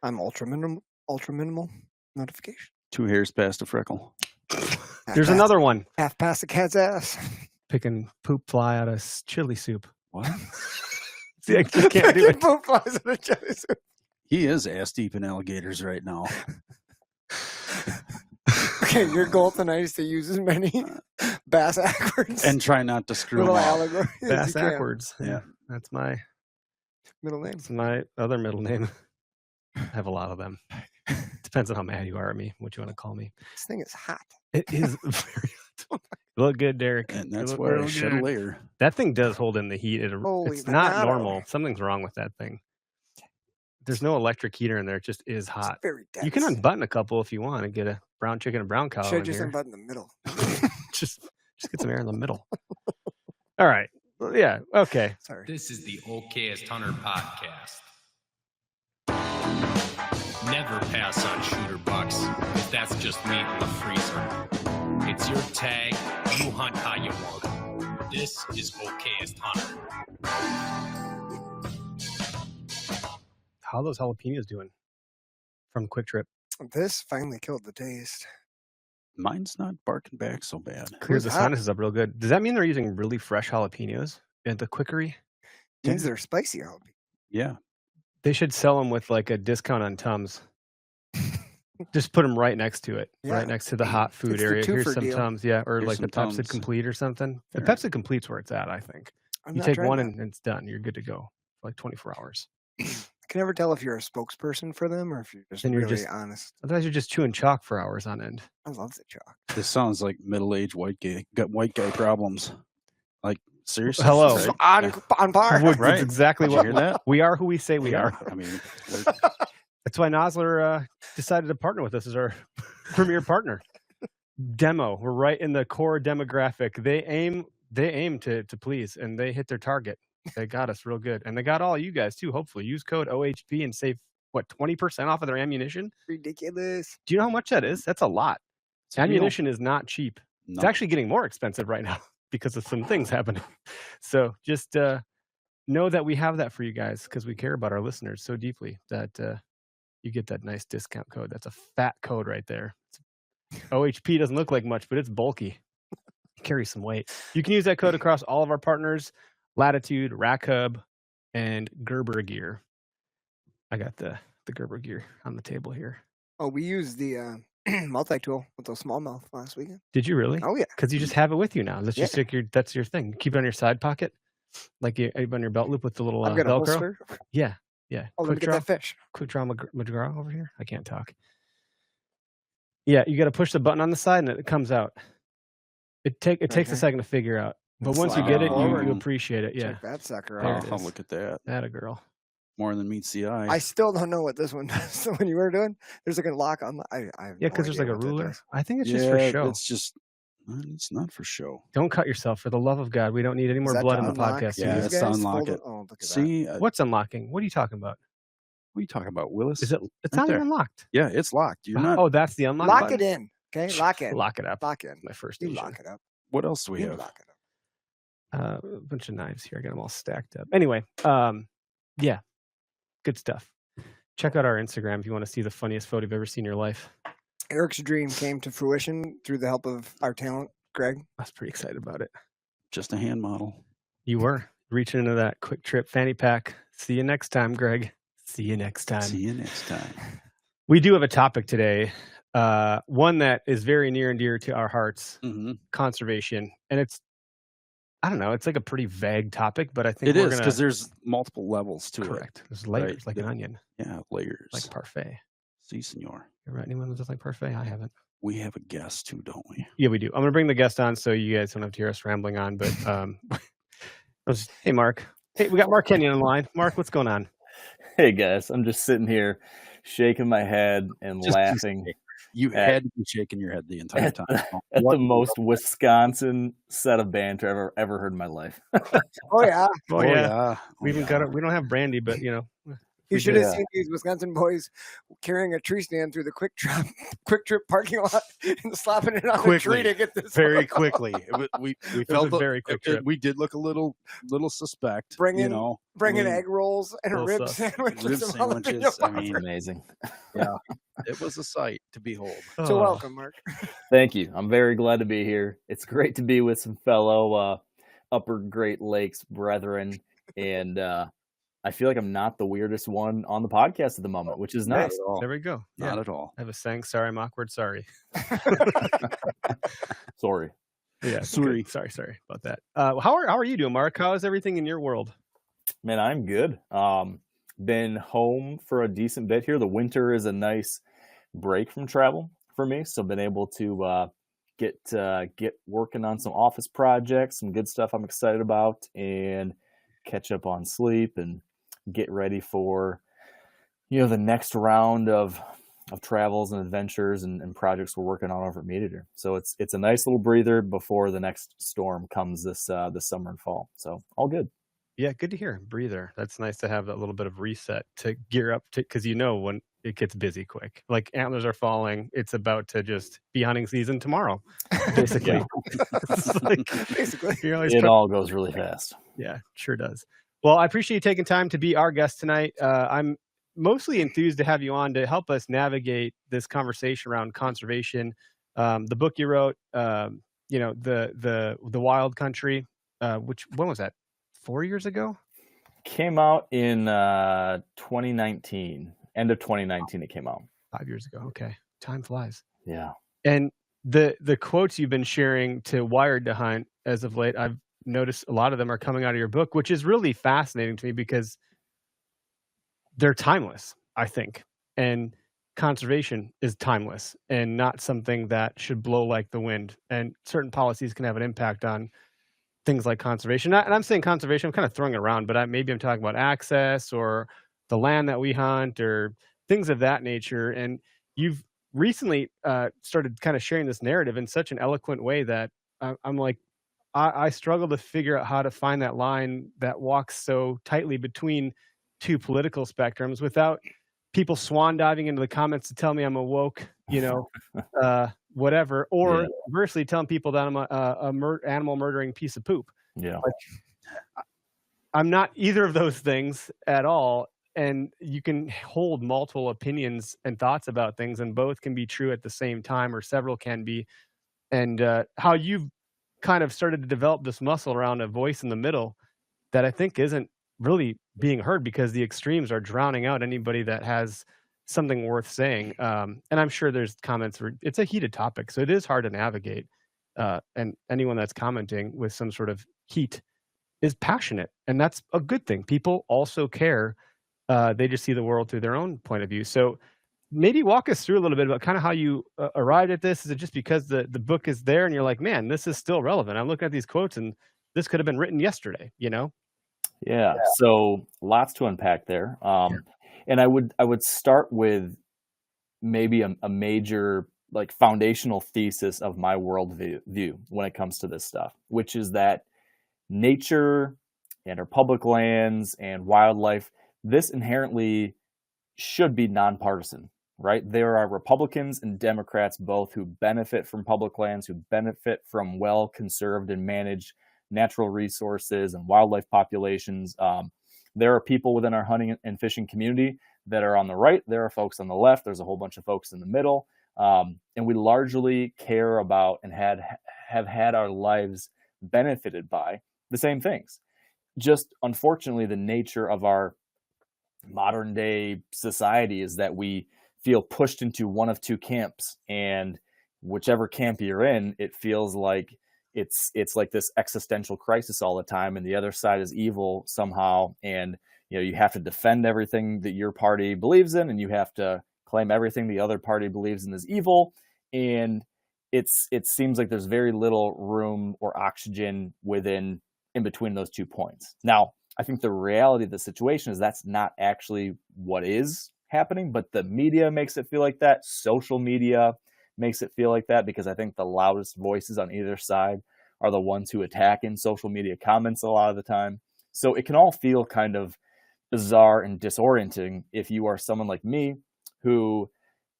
I'm ultra minimal notification. 2 hairs past a freckle. There's another one. Half past the cat's ass. Picking poop fly out of chili soup. What? See, I just can't do it. Poop flies in a chili soup. He is ass deep in alligators right now. Okay, your goal tonight is to use as many bass backwards And try not to screw him little up. allegories as Bass you can. backwards. Yeah. That's my Middle name. That's my other middle name. I have a lot of them. Depends on how mad you are at me, what you want to call me. This thing is hot. It is very look good, Derek. And that's You look why I real shed a good. layer. That thing does hold in the heat. Holy It's not banana. normal. Something's wrong with that thing. There's no electric heater in there. It just is hot. It's very dense. You can unbutton a couple if you want and get a brown chicken and brown cow Should in just here. unbutton the middle. just get some air in the middle. All right. Well, yeah. Okay. Sorry. This is the Okayest Hunter podcast. Never pass on shooter bucks, if that's just meat in the freezer. It's your tag, you hunt how you want. This is Okayest Hunter. How are those jalapenos doing from Quick Trip? This finally killed the taste. Mine's not barking back so bad. Clears the hot. sinuses up real good. Does that mean they're using really fresh jalapenos at the Quickery? Means they're spicier. Yeah. They should sell them with like a discount on Tums. Just put them right next to it, Yeah. right next to the hot food It's the area. Here's twofer some deal. Tums, yeah, or Here's like the some Pepsi Tums. Complete or something. The Fair. Pepsi Complete's where it's at, I think. I'm You not take trying one that. and it's done. You're good to go for like 24 hours. I can never tell if you're a spokesperson for them or if you're just Then you're really just- honest. Sometimes you're just chewing chalk for hours on end. I love the chalk. This sounds like middle-aged white guy. Got white guy problems. Like, seriously? Hello. Right? On, Yeah. on par. That's Right. exactly Did you what hear that? we are. Who we say we Yeah. are. I mean, That's why Nosler decided to partner with us as our premier partner. Demo. We're right in the core demographic. They aim to please, and they hit their target. They got us real good, and they got all you guys too. Hopefully, use code OHP and save 20% off of their ammunition. Ridiculous. Do you know how much that is? That's a lot. it's real. Ammunition is not cheap. It's No. actually getting more expensive right now because of some things happening. So just know that we have that for you guys because we care about our listeners so deeply that you get that nice discount code. That's a fat code right there. OHP doesn't look like much, but it's bulky. It carries some weight. You can use that code across all of our partners, Latitude, Rack Hub, and Gerber Gear. I got the Gerber Gear on the table here. Oh, we used the multi-tool with those smallmouth last weekend. Did you really? Oh, yeah. Because you just have it with you now. That's just Yeah. like that's your thing. Keep it on your side pocket, like you on your belt loop with the little I've got a Velcro. holster. Yeah. Oh, let me Quick get draw. that fish. Quick draw McGraw over here. I can't talk. Yeah, you got to push the button on the side and it comes out. It takes a Okay. second to figure out, but once you Slide get it, forward. you appreciate it. Yeah, Check that sucker There out. it Oh, is. look at that. that a girl. More than meets the eye. I still don't know what this one does. So when you were doing, there's like a lock on. I have Yeah, no because there's like idea a what that ruler. does. I think it's just for show. It's not for show. Don't cut yourself, for the love of God. We don't need any Is more that blood to in the unlock podcast. Yeah, these it's to guys? unlock Hold it. Oh, look at that. See, What's unlocking? What are you talking about? what are you talking about, Willis? Is it? It's Right not there. even unlocked. Yeah, it's locked. You're not. Oh, that's the unlock. Lock button? it in. Okay, lock in. Lock it up. Lock in. My first You Asian. lock it up. What else do we You have? lock it up. A bunch of knives here. I got them all stacked up. Anyway, yeah, good stuff. Check out our Instagram if you want to see the funniest photo you've ever seen in your life. Eric's dream came to fruition through the help of our talent, Greg. I was pretty excited about it. Just a hand model. You were reaching into that Quick Trip fanny pack. See you next time, Greg. See you next time. See you next time. We do have a topic today, one that is very near and dear to our hearts, Mm-hmm. conservation. And I don't know, it's like a pretty vague topic, but I think It we're is going because there's multiple levels to correct. There's layers, Right. like an onion, it. Yeah, layers. like parfait. Si, senor. You ever had anyone that's like parfait? I haven't. We have a guest too, don't we? Yeah, we do. I'm going to bring the guest on so you guys don't have to hear us rambling on. But hey, Mark. Hey, we got Mark Kenyon on the line. Mark, what's going on? Hey guys, I'm just sitting here shaking my head and Just- laughing You At- had to be shaking your head the entire at, time. at What- the most Wisconsin set of banter I've ever heard in my life. Oh yeah. Oh, Oh, yeah. yeah. We even got it. We don't have brandy, but you know, You We should did. have seen these Wisconsin boys carrying a tree stand through the Quick Trip parking lot and slapping it on the tree to get this very quickly. We It felt was a very quick trip. we did look a little suspect. Bringing I mean, egg rolls and a little rib sus. sandwich. and rib some sandwiches. jalapeno I mean, poppers. Amazing. yeah, it was a sight to behold. So Oh, welcome, Mark. Thank you. I'm very glad to be here. It's great to be with some fellow Upper Great Lakes brethren, and I feel like I'm not the weirdest one on the podcast at the moment, which is Not nice. at all. there we go. Yeah. Not at all. I have a saying, sorry, I'm awkward, sorry. Sorry. Yeah. Sorry. good. Sorry about that. How are you doing, Mark? How is everything in your world? Man, I'm good. Been home for a decent bit here. The winter is a nice break from travel for me, so been able to get working on some office projects, some good stuff I'm excited about, and catch up on sleep and get ready for the next round of travels and adventures and projects we're working on over at Meat Eater. So it's a nice little breather before the next storm comes this summer and fall. So all good. Yeah, good to hear. Breather. That's nice to have that little bit of reset to gear up to, because when it gets busy quick. Like antlers are falling, it's about to just be hunting season tomorrow, basically. Yeah. It's like, Basically. you're always It all goes really fast. Yeah, sure does. Well, I appreciate you taking time to be our guest tonight. I'm mostly enthused to have you on to help us navigate this conversation around conservation. The book you wrote, the Wild Country, when was that? 4 years ago? Came out in 2019. End of 2019 it came out. 5 years ago. Okay. Time flies. Yeah. And the quotes you've been sharing to Wired to Hunt as of late, I've noticed a lot of them are coming out of your book, which is really fascinating to me because they're timeless, I think. And conservation is timeless and not something that should blow like the wind. And certain policies can have an impact on things like conservation. And I'm saying conservation, I'm kind of throwing it around, but maybe I'm talking about access or the land that we hunt or things of that nature. And you've recently started kind of sharing this narrative in such an eloquent way that I'm like, I struggle to figure out how to find that line that walks so tightly between two political spectrums without people swan diving into the comments to tell me I'm a woke, whatever, or conversely telling people that I'm a animal murdering piece of poop. Yeah. Like, I'm not either of those things at all. And you can hold multiple opinions and thoughts about things, and both can be true at the same time, or several can be. And how you've kind of started to develop this muscle around a voice in the middle that I think isn't really being heard because the extremes are drowning out anybody that has something worth saying. And I'm sure there's comments where it's a heated topic, so it is hard to navigate. And anyone that's commenting with some sort of heat is passionate, and that's a good thing. People also care. They just see the world through their own point of view. So maybe walk us through a little bit about kind of how you arrived at this. Is it just because the book is there and you're like, man, this is still relevant? I'm looking at these quotes and this could have been written yesterday, Yeah. So lots to unpack there. And I would start with maybe a major foundational thesis of my worldview when it comes to this stuff, which is that nature and our public lands and wildlife, this inherently should be nonpartisan, right? There are Republicans and Democrats both who benefit from public lands, who benefit from well-conserved and managed natural resources and wildlife populations. There are people within our hunting and fishing community that are on the right. There are folks on the left. There's a whole bunch of folks in the middle. And we largely care about and have had our lives benefited by the same things. Just unfortunately, the nature of our modern day society is that we feel pushed into one of two camps, and whichever camp you're in, it feels like it's like this existential crisis all the time, and the other side is evil somehow, and you have to defend everything that your party believes in, and you have to claim everything the other party believes in is evil, and it seems like there's very little room or oxygen in between those 2 points. Now, I think the reality of the situation is that's not actually what is happening, but the media makes it feel like that. Social media makes it feel like that, because I think the loudest voices on either side are the ones who attack in social media comments a lot of the time. So it can all feel kind of bizarre and disorienting if you are someone like me who,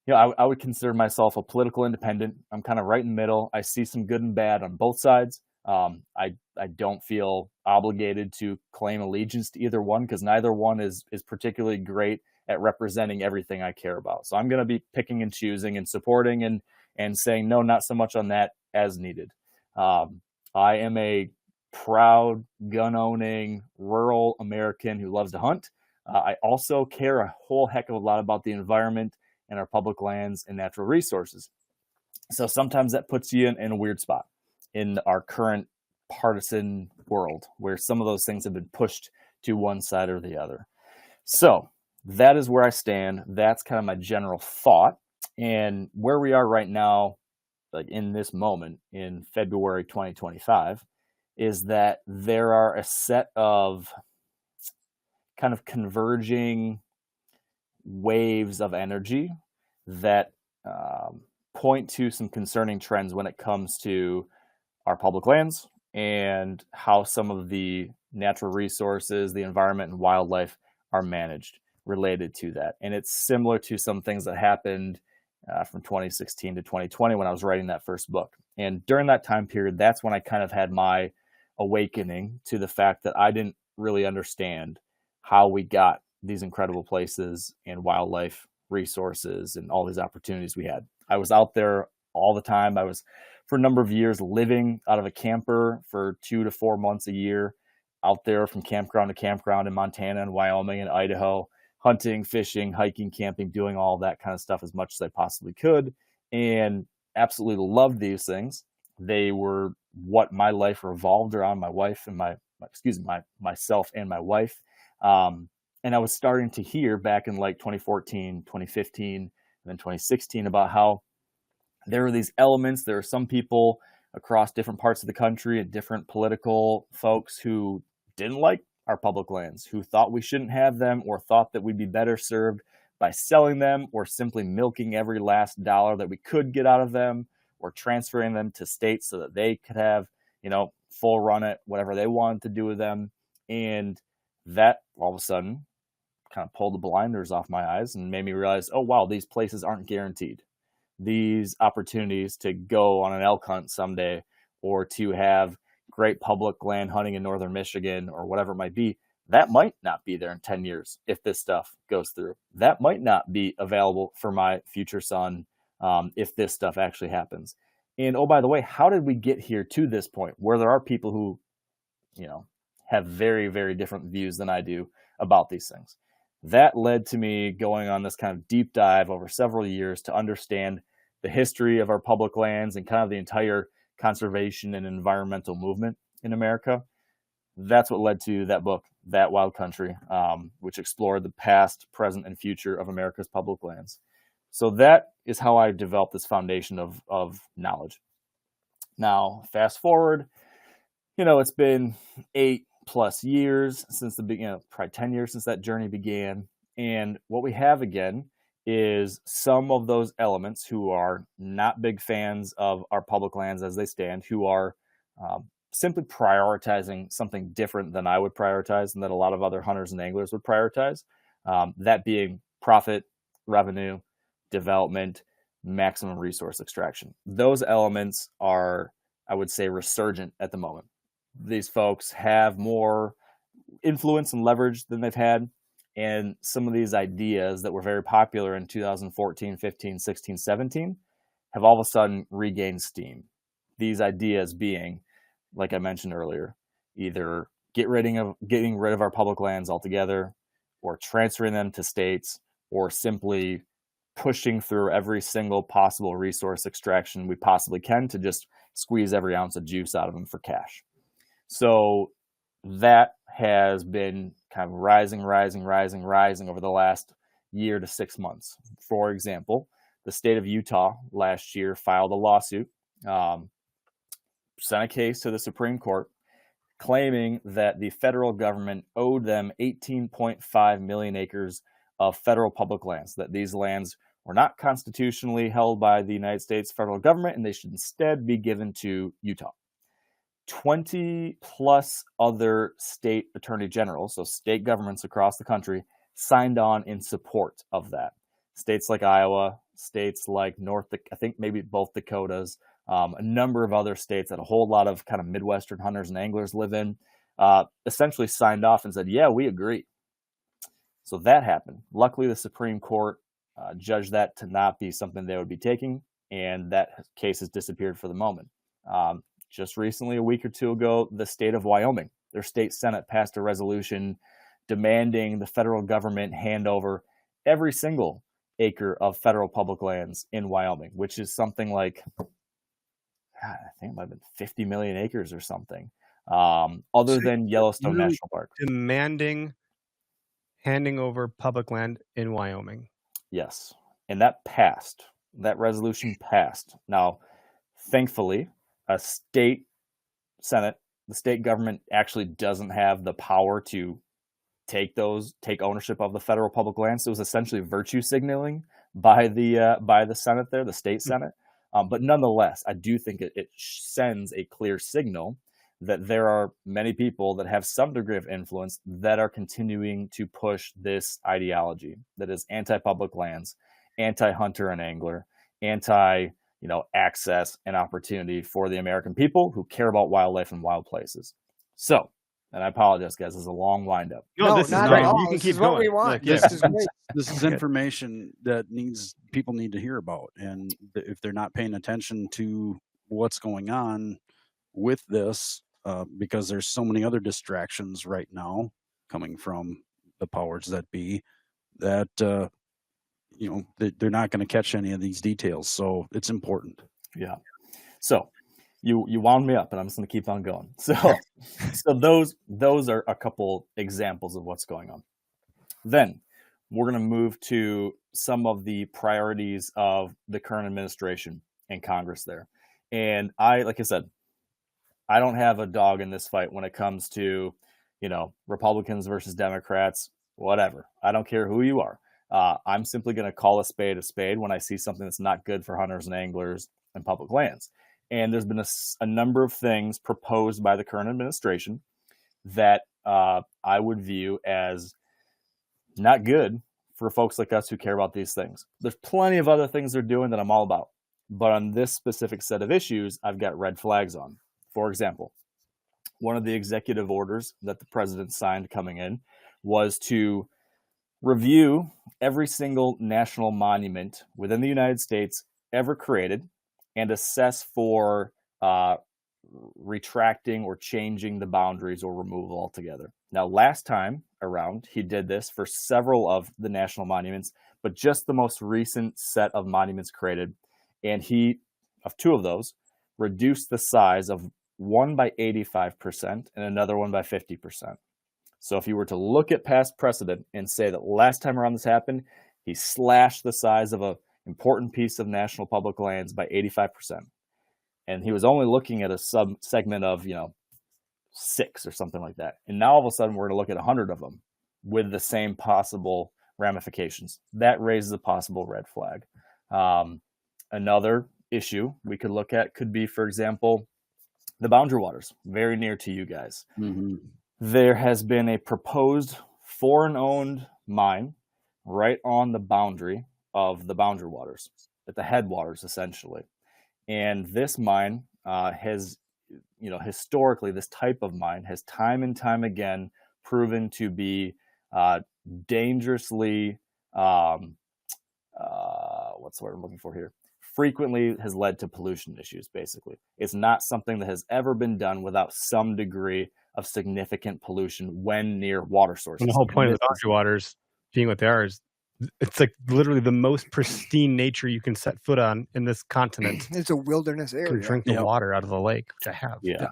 I would consider myself a political independent. I'm kind of right in the middle. I see some good and bad on both sides. I don't feel obligated to claim allegiance to either one, because neither one is particularly great at representing everything I care about. So I'm going to be picking and choosing and supporting and saying no, not so much on that as needed. I am a proud gun-owning rural American who loves to hunt. I also care a whole heck of a lot about the environment and our public lands and natural resources. So sometimes that puts you in a weird spot in our current partisan world, where some of those things have been pushed to one side or the other. So that is where I stand. That's kind of my general thought. And where we are right now, like in this moment in February 2025, is that there are a set of kind of converging waves of energy that point to some concerning trends when it comes to our public lands and how some of the natural resources, the environment, and wildlife are managed related to that. And it's similar to some things that happened from 2016 to 2020 when I was writing that first book. And during that time period, that's when I kind of had my awakening to the fact that I didn't really understand how we got these incredible places and wildlife resources and all these opportunities we had. I was out there all the time. I was, for a number of years, living out of a camper for 2 to 4 months a year, out there from campground to campground in Montana and Wyoming and Idaho, hunting, fishing, hiking, camping, doing all that kind of stuff as much as I possibly could, and absolutely loved these things. They were what my life revolved around, myself and my wife. And I was starting to hear back in like 2014, 2015, and then 2016 about how there were these elements. There are some people across different parts of the country and different political folks who didn't like our public lands, who thought we shouldn't have them, or thought that we'd be better served by selling them, or simply milking every last dollar that we could get out of them, or transferring them to states so that they could have, full run at whatever they wanted to do with them. And that all of a sudden kind of pulled the blinders off my eyes and made me realize, oh, wow, these places aren't guaranteed. These opportunities to go on an elk hunt someday, or to have great public land hunting in northern Michigan, or whatever it might be, that might not be there in 10 years if this stuff goes through. That might not be available for my future son if this stuff actually happens. And oh, by the way, how did we get here to this point where there are people who, have very, very different views than I do about these things? That led to me going on this kind of deep dive over several years to understand the history of our public lands and kind of the entire conservation and environmental movement in America. That's what led to that book, That Wild Country, which explored the past, present, and future of America's public lands. So that is how I developed this foundation of knowledge. Now, fast forward, it's been 8+ years since the beginning, probably 10 years since that journey began. And what we have again is some of those elements who are not big fans of our public lands as they stand, who are simply prioritizing something different than I would prioritize and that a lot of other hunters and anglers would prioritize. That being profit, revenue, development, maximum resource extraction. Those elements are, I would say, resurgent at the moment. These folks have more influence and leverage than they've had. And some of these ideas that were very popular in 2014, 15, 16, 17 have all of a sudden regained steam. These ideas being, like I mentioned earlier, either getting rid of our public lands altogether, or transferring them to states, or simply pushing through every single possible resource extraction we possibly can to just squeeze every ounce of juice out of them for cash. So that has been kind of rising over the last year to 6 months. For example, the state of Utah last year filed a lawsuit, sent a case to the Supreme Court, claiming that the federal government owed them 18.5 million acres of federal public lands, that these lands were not constitutionally held by the United States federal government, and they should instead be given to Utah. 20 plus other state attorney generals, so state governments across the country, signed on in support of that. States like Iowa, states like I think maybe both Dakotas, a number of other states that a whole lot of kind of Midwestern hunters and anglers live in, essentially signed off and said, yeah, we agree. So that happened. Luckily, the Supreme Court judged that to not be something they would be taking, and that case has disappeared for the moment. Just recently, a week or two ago, the state of Wyoming, their state Senate passed a resolution demanding the federal government hand over every single acre of federal public lands in Wyoming, which is something like, I think it might have been 50 million acres or something, other than Yellowstone National Park. Demanding handing over public land in Wyoming. Yes. And that passed. That resolution passed. Now, thankfully, a state Senate, the state government actually doesn't have the power to take ownership of the federal public lands. So it was essentially virtue signaling by the Senate there, the state Senate. But nonetheless, I do think it sends a clear signal that there are many people that have some degree of influence that are continuing to push this ideology that is anti-public lands, anti-hunter and angler, access and opportunity for the American people who care about wildlife and wild places. So, and I apologize, guys, this is a long windup. No, this is not great. at all. You can This keep is what going. we want. Like, yeah. This is great. This is information that people need to hear about, and if they're not paying attention to what's going on with this, because there's so many other distractions right now coming from the powers that be, that they're not going to catch any of these details. So it's important. Yeah. So you wound me up, and I'm just going to keep on going. So those are a couple examples of what's going on. Then we're going to move to some of the priorities of the current administration and Congress there. And like I said, I don't have a dog in this fight when it comes to, Republicans versus Democrats, whatever. I don't care who you are. I'm simply going to call a spade when I see something that's not good for hunters and anglers and public lands. And there's been a number of things proposed by the current administration that I would view as not good for folks like us who care about these things. There's plenty of other things they're doing that I'm all about. But on this specific set of issues, I've got red flags on. For example, one of the executive orders that the president signed coming in was to review every single national monument within the United States ever created and assess for retracting or changing the boundaries or removal altogether. Now, last time around, he did this for several of the national monuments, but just the most recent set of monuments created. And of two of those, reduced the size of one by 85% and another one by 50%. So if you were to look at past precedent and say that last time around this happened, he slashed the size of an important piece of national public lands by 85%. And he was only looking at a sub-segment of, 6 or something like that. And now all of a sudden we're going to look at 100 of them with the same possible ramifications. That raises a possible red flag. Another issue we could look at could be, for example, the boundary waters, very near to you guys. Mm-hmm. There has been a proposed foreign-owned mine right on the boundary of the boundary waters, at the headwaters, essentially. And this mine has, historically, this type of mine has time and time again proven to be dangerously, what's the word I'm looking for here? Frequently has led to pollution issues, basically. It's not something that has ever been done without some degree of significant pollution when near water sources. And the whole point of the boundary waters being what they are is it's like literally the most pristine nature you can set foot on in this continent. It's a wilderness area. To drink the water out of the lake, which I have. Yeah.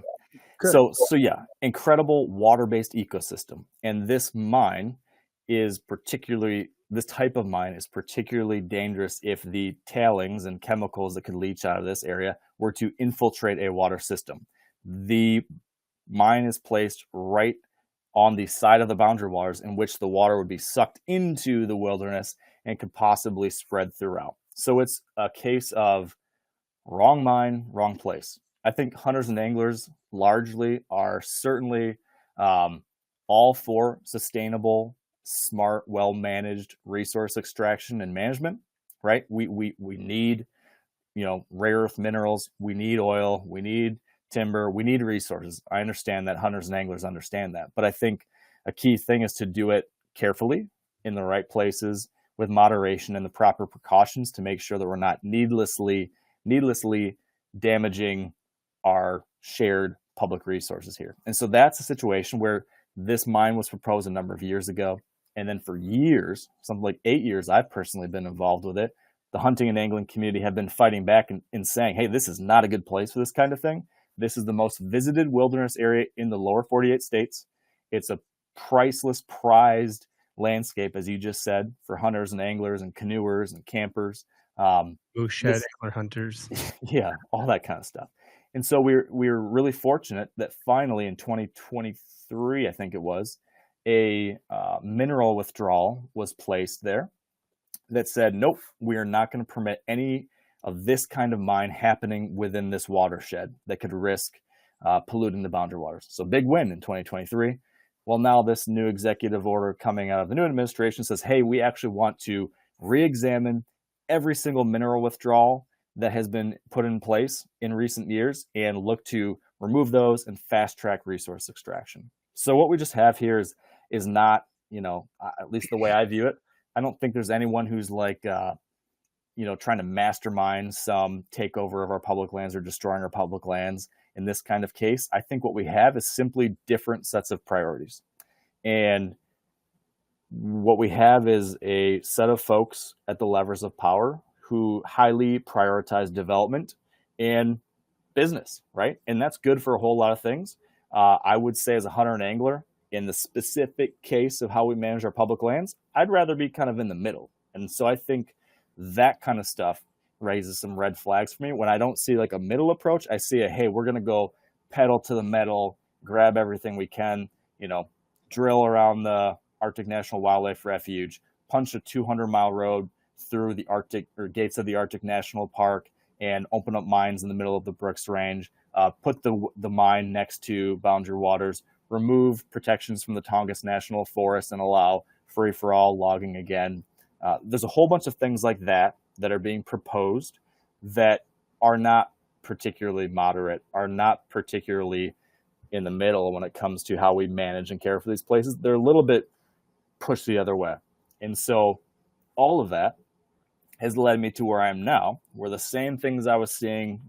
Good. So yeah, incredible water-based ecosystem. And this mine is this type of mine is particularly dangerous if the tailings and chemicals that could leach out of this area were to infiltrate a water system. The mine is placed right on the side of the boundary waters in which the water would be sucked into the wilderness and could possibly spread throughout. So it's a case of wrong mine, wrong place. I think hunters and anglers largely are certainly all for sustainable, smart, well-managed resource extraction and management, right? We need, rare earth minerals. We need oil. We need timber. We need resources. I understand that. Hunters and anglers understand that. But I think a key thing is to do it carefully in the right places with moderation and the proper precautions to make sure that we're not needlessly damaging our shared public resources here. And so that's a situation where this mine was proposed a number of years ago. And then for years, something like 8 years, I've personally been involved with it. The hunting and angling community have been fighting back and saying, hey, this is not a good place for this kind of thing. This is the most visited wilderness area in the lower 48 states. It's a priceless, prized landscape, as you just said, for hunters and anglers and canoers and campers. Moose shed, angler hunters. Yeah, all that kind of stuff. And so we're really fortunate that finally in 2023, I think it was, a mineral withdrawal was placed there that said, nope, we are not going to permit any of this kind of mine happening within this watershed that could risk polluting the boundary waters. So big win in 2023. Well, now this new executive order coming out of the new administration says, hey, we actually want to re-examine every single mineral withdrawal that has been put in place in recent years and look to remove those and fast track resource extraction. So what we just have here is not, at least the way I view it, I don't think there's anyone who's like, trying to mastermind some takeover of our public lands or destroying our public lands in this kind of case. I think what we have is simply different sets of priorities. And what we have is a set of folks at the levers of power who highly prioritize development and business, right? And that's good for a whole lot of things. I would say as a hunter and angler, in the specific case of how we manage our public lands, I'd rather be kind of in the middle. And so I think that kind of stuff raises some red flags for me. When I don't see like a middle approach, I see hey, we're going to go pedal to the metal, grab everything we can, drill around the Arctic National Wildlife Refuge, punch a 200-mile road through the Arctic or gates of the Arctic National Park and open up mines in the middle of the Brooks Range, put the mine next to boundary waters, remove protections from the Tongass National Forest and allow free-for-all logging again. There's a whole bunch of things like that are being proposed that are not particularly moderate, are not particularly in the middle when it comes to how we manage and care for these places. They're a little bit pushed the other way. And so all of that has led me to where I am now, where the same things I was seeing,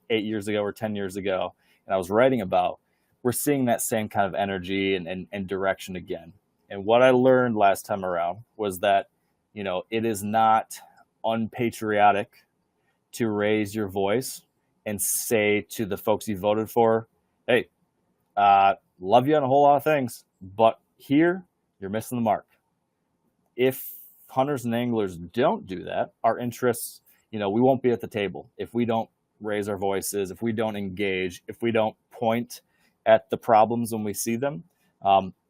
8 years ago or 10 years ago, and I was writing about, we're seeing that same kind of energy and direction again. And what I learned last time around was that, it is not unpatriotic to raise your voice and say to the folks you voted for, hey, love you on a whole lot of things, but here you're missing the mark. If hunters and anglers don't do that, our interests, we won't be at the table. If we don't raise our voices, if we don't engage, if we don't point at the problems when we see them,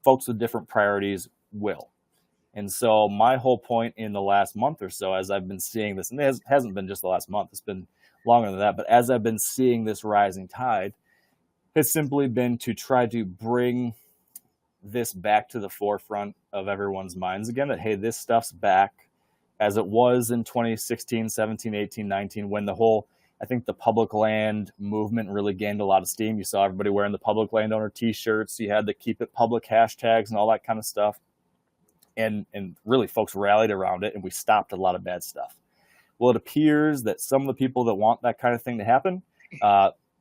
folks with different priorities will. And so my whole point in the last month or so, as I've been seeing this, and it hasn't been just the last month, it's been longer than that, but as I've been seeing this rising tide, has simply been to try to bring this back to the forefront of everyone's minds again, that, hey, this stuff's back as it was in 2016, 17, 18, 19, when I think the public land movement really gained a lot of steam. You saw everybody wearing the public landowner t-shirts. You had the keep it public hashtags and all that kind of stuff. And really folks rallied around it and we stopped a lot of bad stuff. Well, it appears that some of the people that want that kind of thing to happen,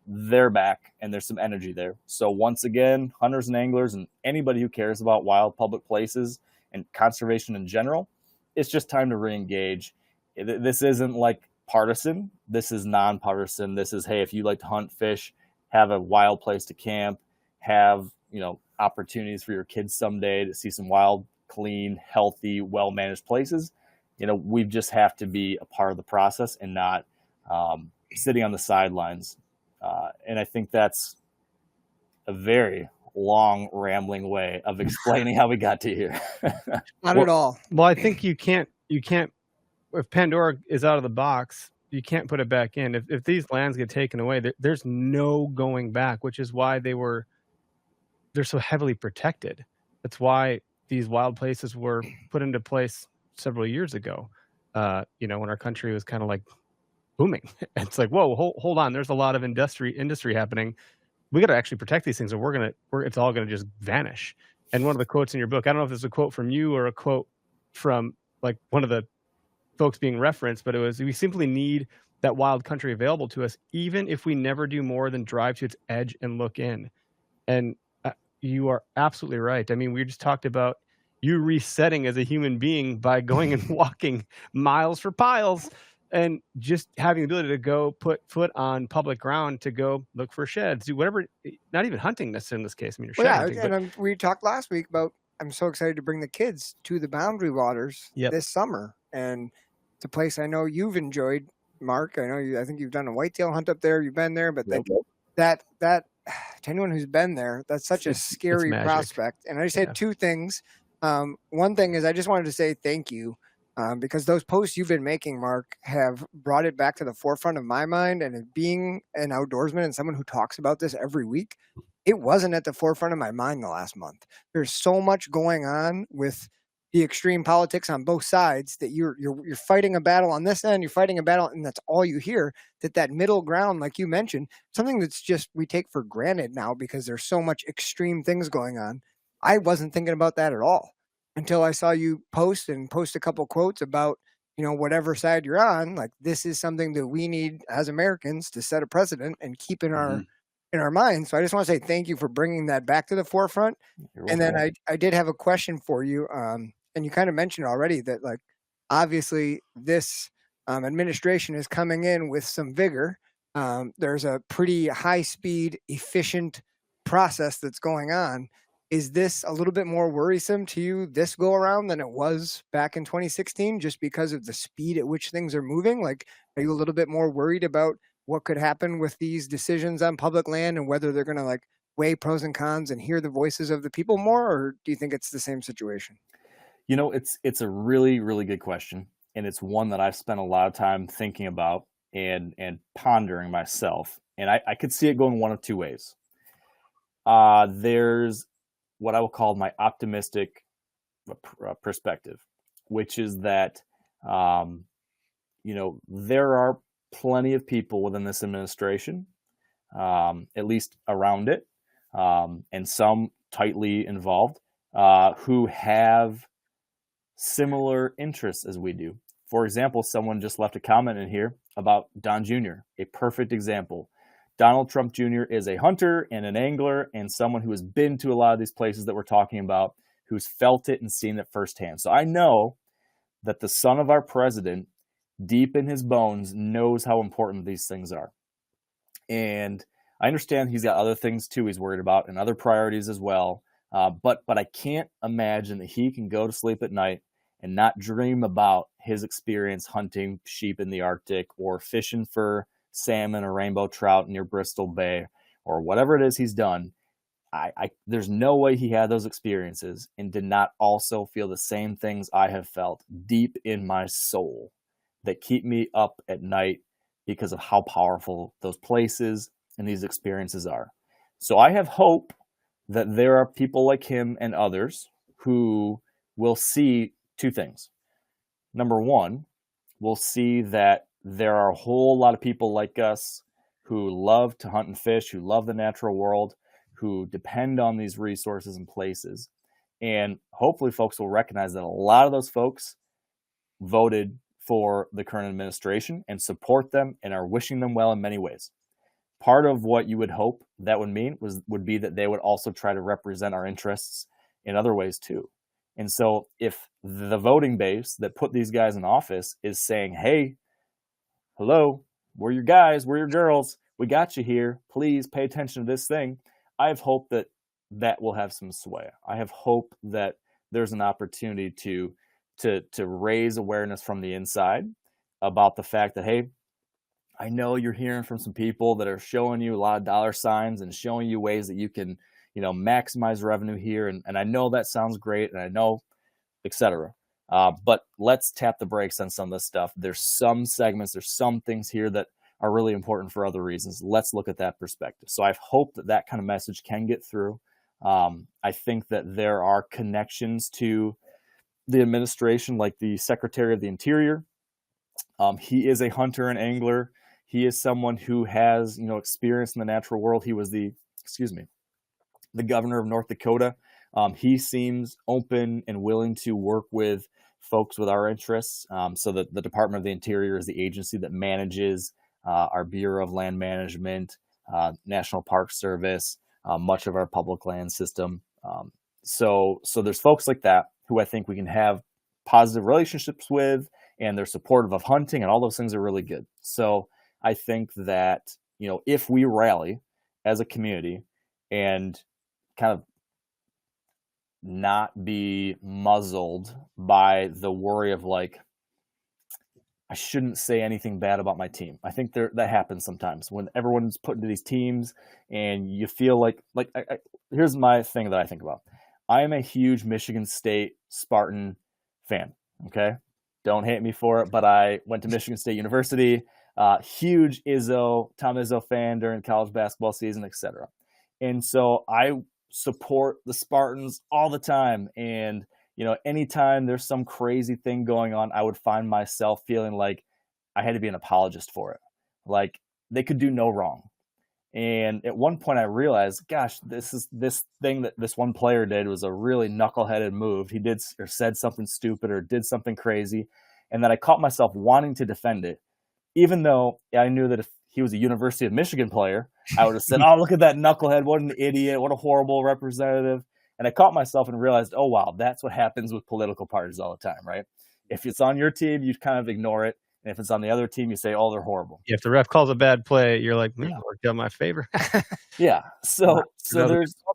they're back and there's some energy there. So once again, hunters and anglers and anybody who cares about wild public places and conservation in general, it's just time to re-engage. This isn't like partisan. This is nonpartisan. This is, hey, if you like to hunt, fish, have a wild place to camp, have, opportunities for your kids someday to see some wild, clean, healthy, well-managed places, we just have to be a part of the process and not sitting on the sidelines. And I think that's a very long, rambling way of explaining how we got to here. Not at all. Well, I think you can't, if Pandora is out of the box, you can't put it back in. If these lands get taken away, there's no going back, which is why they're so heavily protected. That's why these wild places were put into place several years ago. When our country was kind of like booming. It's like, whoa, hold on. There's a lot of industry happening. We got to actually protect these things, or it's all going to just vanish. And one of the quotes in your book, I don't know if it's a quote from you or a quote from like one of the folks being referenced, but it was, we simply need that wild country available to us, even if we never do more than drive to its edge and look in. And you are absolutely right. I mean, we just talked about you resetting as a human being by going and walking miles for piles and just having the ability to go put foot on public ground to go look for sheds, do whatever, not even hunting necessarily in this case. I mean, you're shed hunting, we talked last week about, I'm so excited to bring the kids to the Boundary Waters this summer. And it's a place I know you've enjoyed, Mark. I think you've done a whitetail hunt up there. You've been there, but that to anyone who's been there, that's such a scary prospect. And I just had two things. One thing is I just wanted to say thank you because those posts you've been making, Mark, have brought it back to the forefront of my mind. And being an outdoorsman and someone who talks about this every week, it wasn't at the forefront of my mind the last month. There's so much going on with the extreme politics on both sides that you're fighting a battle on this end, you're fighting a battle, and that's all you hear. That middle ground, like you mentioned, something that's just we take for granted now because there's so much extreme things going on. I wasn't thinking about that at all until I saw you post a couple quotes about, whatever side you're on. Like, this is something that we need as Americans to set a precedent and keep in our minds. So I just want to say thank you for bringing that back to the forefront. And then I did have a question for you. And you kind of mentioned already that, like, obviously this administration is coming in with some vigor. There's a pretty high speed, efficient process that's going on. Is this a little bit more worrisome to you this go around than it was back in 2016, just because of the speed at which things are moving? Like, are you a little bit more worried about what could happen with these decisions on public land and whether they're going to like weigh pros and cons and hear the voices of the people more? Or do you think it's the same situation? It's a really, really good question. And it's one that I've spent a lot of time thinking about and pondering myself. And I could see it going one of two ways. There's what I will call my optimistic perspective, which is that, there are plenty of people within this administration, at least around it, and some tightly involved, who have similar interests as we do. For example, someone just left a comment in here about Don Jr., a perfect example. Donald Trump Jr. is a hunter and an angler and someone who has been to a lot of these places that we're talking about, who's felt it and seen it firsthand. So I know that the son of our president, deep in his bones, knows how important these things are. And I understand he's got other things too he's worried about and other priorities as well. But I can't imagine that he can go to sleep at night and not dream about his experience hunting sheep in the Arctic or fishing for salmon or rainbow trout near Bristol Bay or whatever it is he's done. There's no way he had those experiences and did not also feel the same things I have felt deep in my soul that keep me up at night because of how powerful those places and these experiences are. So I have hope that there are people like him and others who will see two things. Number one, we'll see that there are a whole lot of people like us who love to hunt and fish, who love the natural world, who depend on these resources and places. And hopefully folks will recognize that a lot of those folks voted for the current administration and support them and are wishing them well in many ways. Part of what you would hope that would mean would be that they would also try to represent our interests in other ways too. And so if the voting base that put these guys in office is saying, hey, hello, we're your guys, we're your girls, we got you here, please pay attention to this thing, I have hope that that will have some sway. I have hope that there's an opportunity to raise awareness from the inside about the fact that, hey, I know you're hearing from some people that are showing you a lot of dollar signs and showing you ways that you can, maximize revenue here. And I know that sounds great. And I know, et cetera. But let's tap the brakes on some of this stuff. There's some segments, there's some things here that are really important for other reasons. Let's look at that perspective. So I hope that kind of message can get through. I think that there are connections to the administration, like the Secretary of the Interior. He is a hunter and angler. He is someone who has, experience in the natural world. He was the governor of North Dakota. He seems open and willing to work with folks with our interests. So that the Department of the Interior is the agency that manages our Bureau of Land Management, National Park Service, much of our public land system. So there's folks like that who I think we can have positive relationships with, and they're supportive of hunting, and all those things are really good. So I think that, if we rally as a community and kind of not be muzzled by the worry of like, I shouldn't say anything bad about my team. I think that happens sometimes when everyone's put into these teams and you feel like here's my thing that I think about. I am a huge Michigan State Spartan fan. Okay. Don't hate me for it, but I went to Michigan State University, huge Tom Izzo fan during college basketball season, etc. And so I support the Spartans all the time. And, anytime there's some crazy thing going on, I would find myself feeling like I had to be an apologist for it. Like they could do no wrong. And at one point I realized, gosh, this thing that this one player did was a really knuckleheaded move. He did or said something stupid or did something crazy. And then I caught myself wanting to defend it, even though I knew that if he was a University of Michigan player, I would have said, oh, look at that knucklehead. What an idiot. What a horrible representative. And I caught myself and realized, oh, wow, that's what happens with political parties all the time, right? If it's on your team, you kind of ignore it. And if it's on the other team, you say, oh, they're horrible. If the ref calls a bad play, you're like, it worked out in my favor. Yeah. So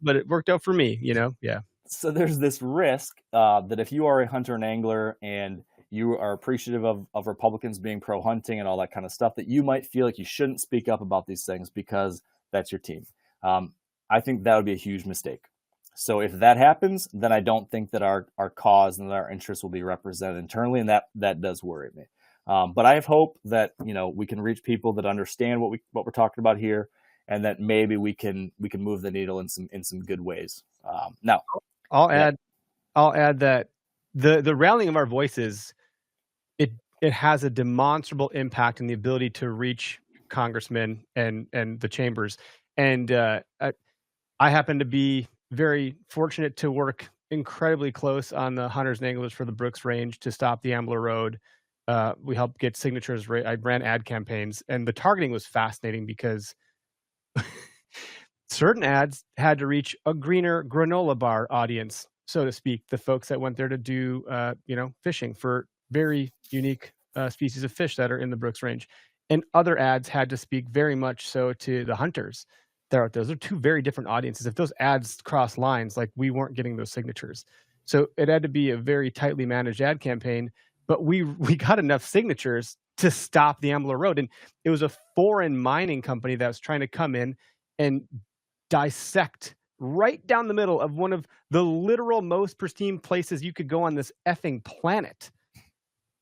but it worked out for me, Yeah. So there's this risk that if you are a hunter and angler and you are appreciative of Republicans being pro-hunting and all that kind of stuff, that you might feel like you shouldn't speak up about these things because that's your team. I think that would be a huge mistake. So if that happens, then I don't think that our cause and our interests will be represented internally, and that does worry me. But I have hope that we can reach people that understand what we're talking about here, and that maybe we can move the needle in some good ways. Now, I'll add that the rallying of our voices, it has a demonstrable impact in the ability to reach congressmen and the chambers. And I happen to be very fortunate to work incredibly close on the hunters and anglers for the Brooks Range to stop the Ambler Road. We helped get signatures. I ran ad campaigns, and the targeting was fascinating because certain ads had to reach a greener granola bar audience, so to speak, the folks that went there to do, fishing for very unique species of fish that are in the Brooks Range. And other ads had to speak very much so to the hunters. Those are two very different audiences. If those ads cross lines, like we weren't getting those signatures. So it had to be a very tightly managed ad campaign, but we got enough signatures to stop the Ambler Road. And it was a foreign mining company that was trying to come in and dissect right down the middle of one of the literal most pristine places you could go on this effing planet.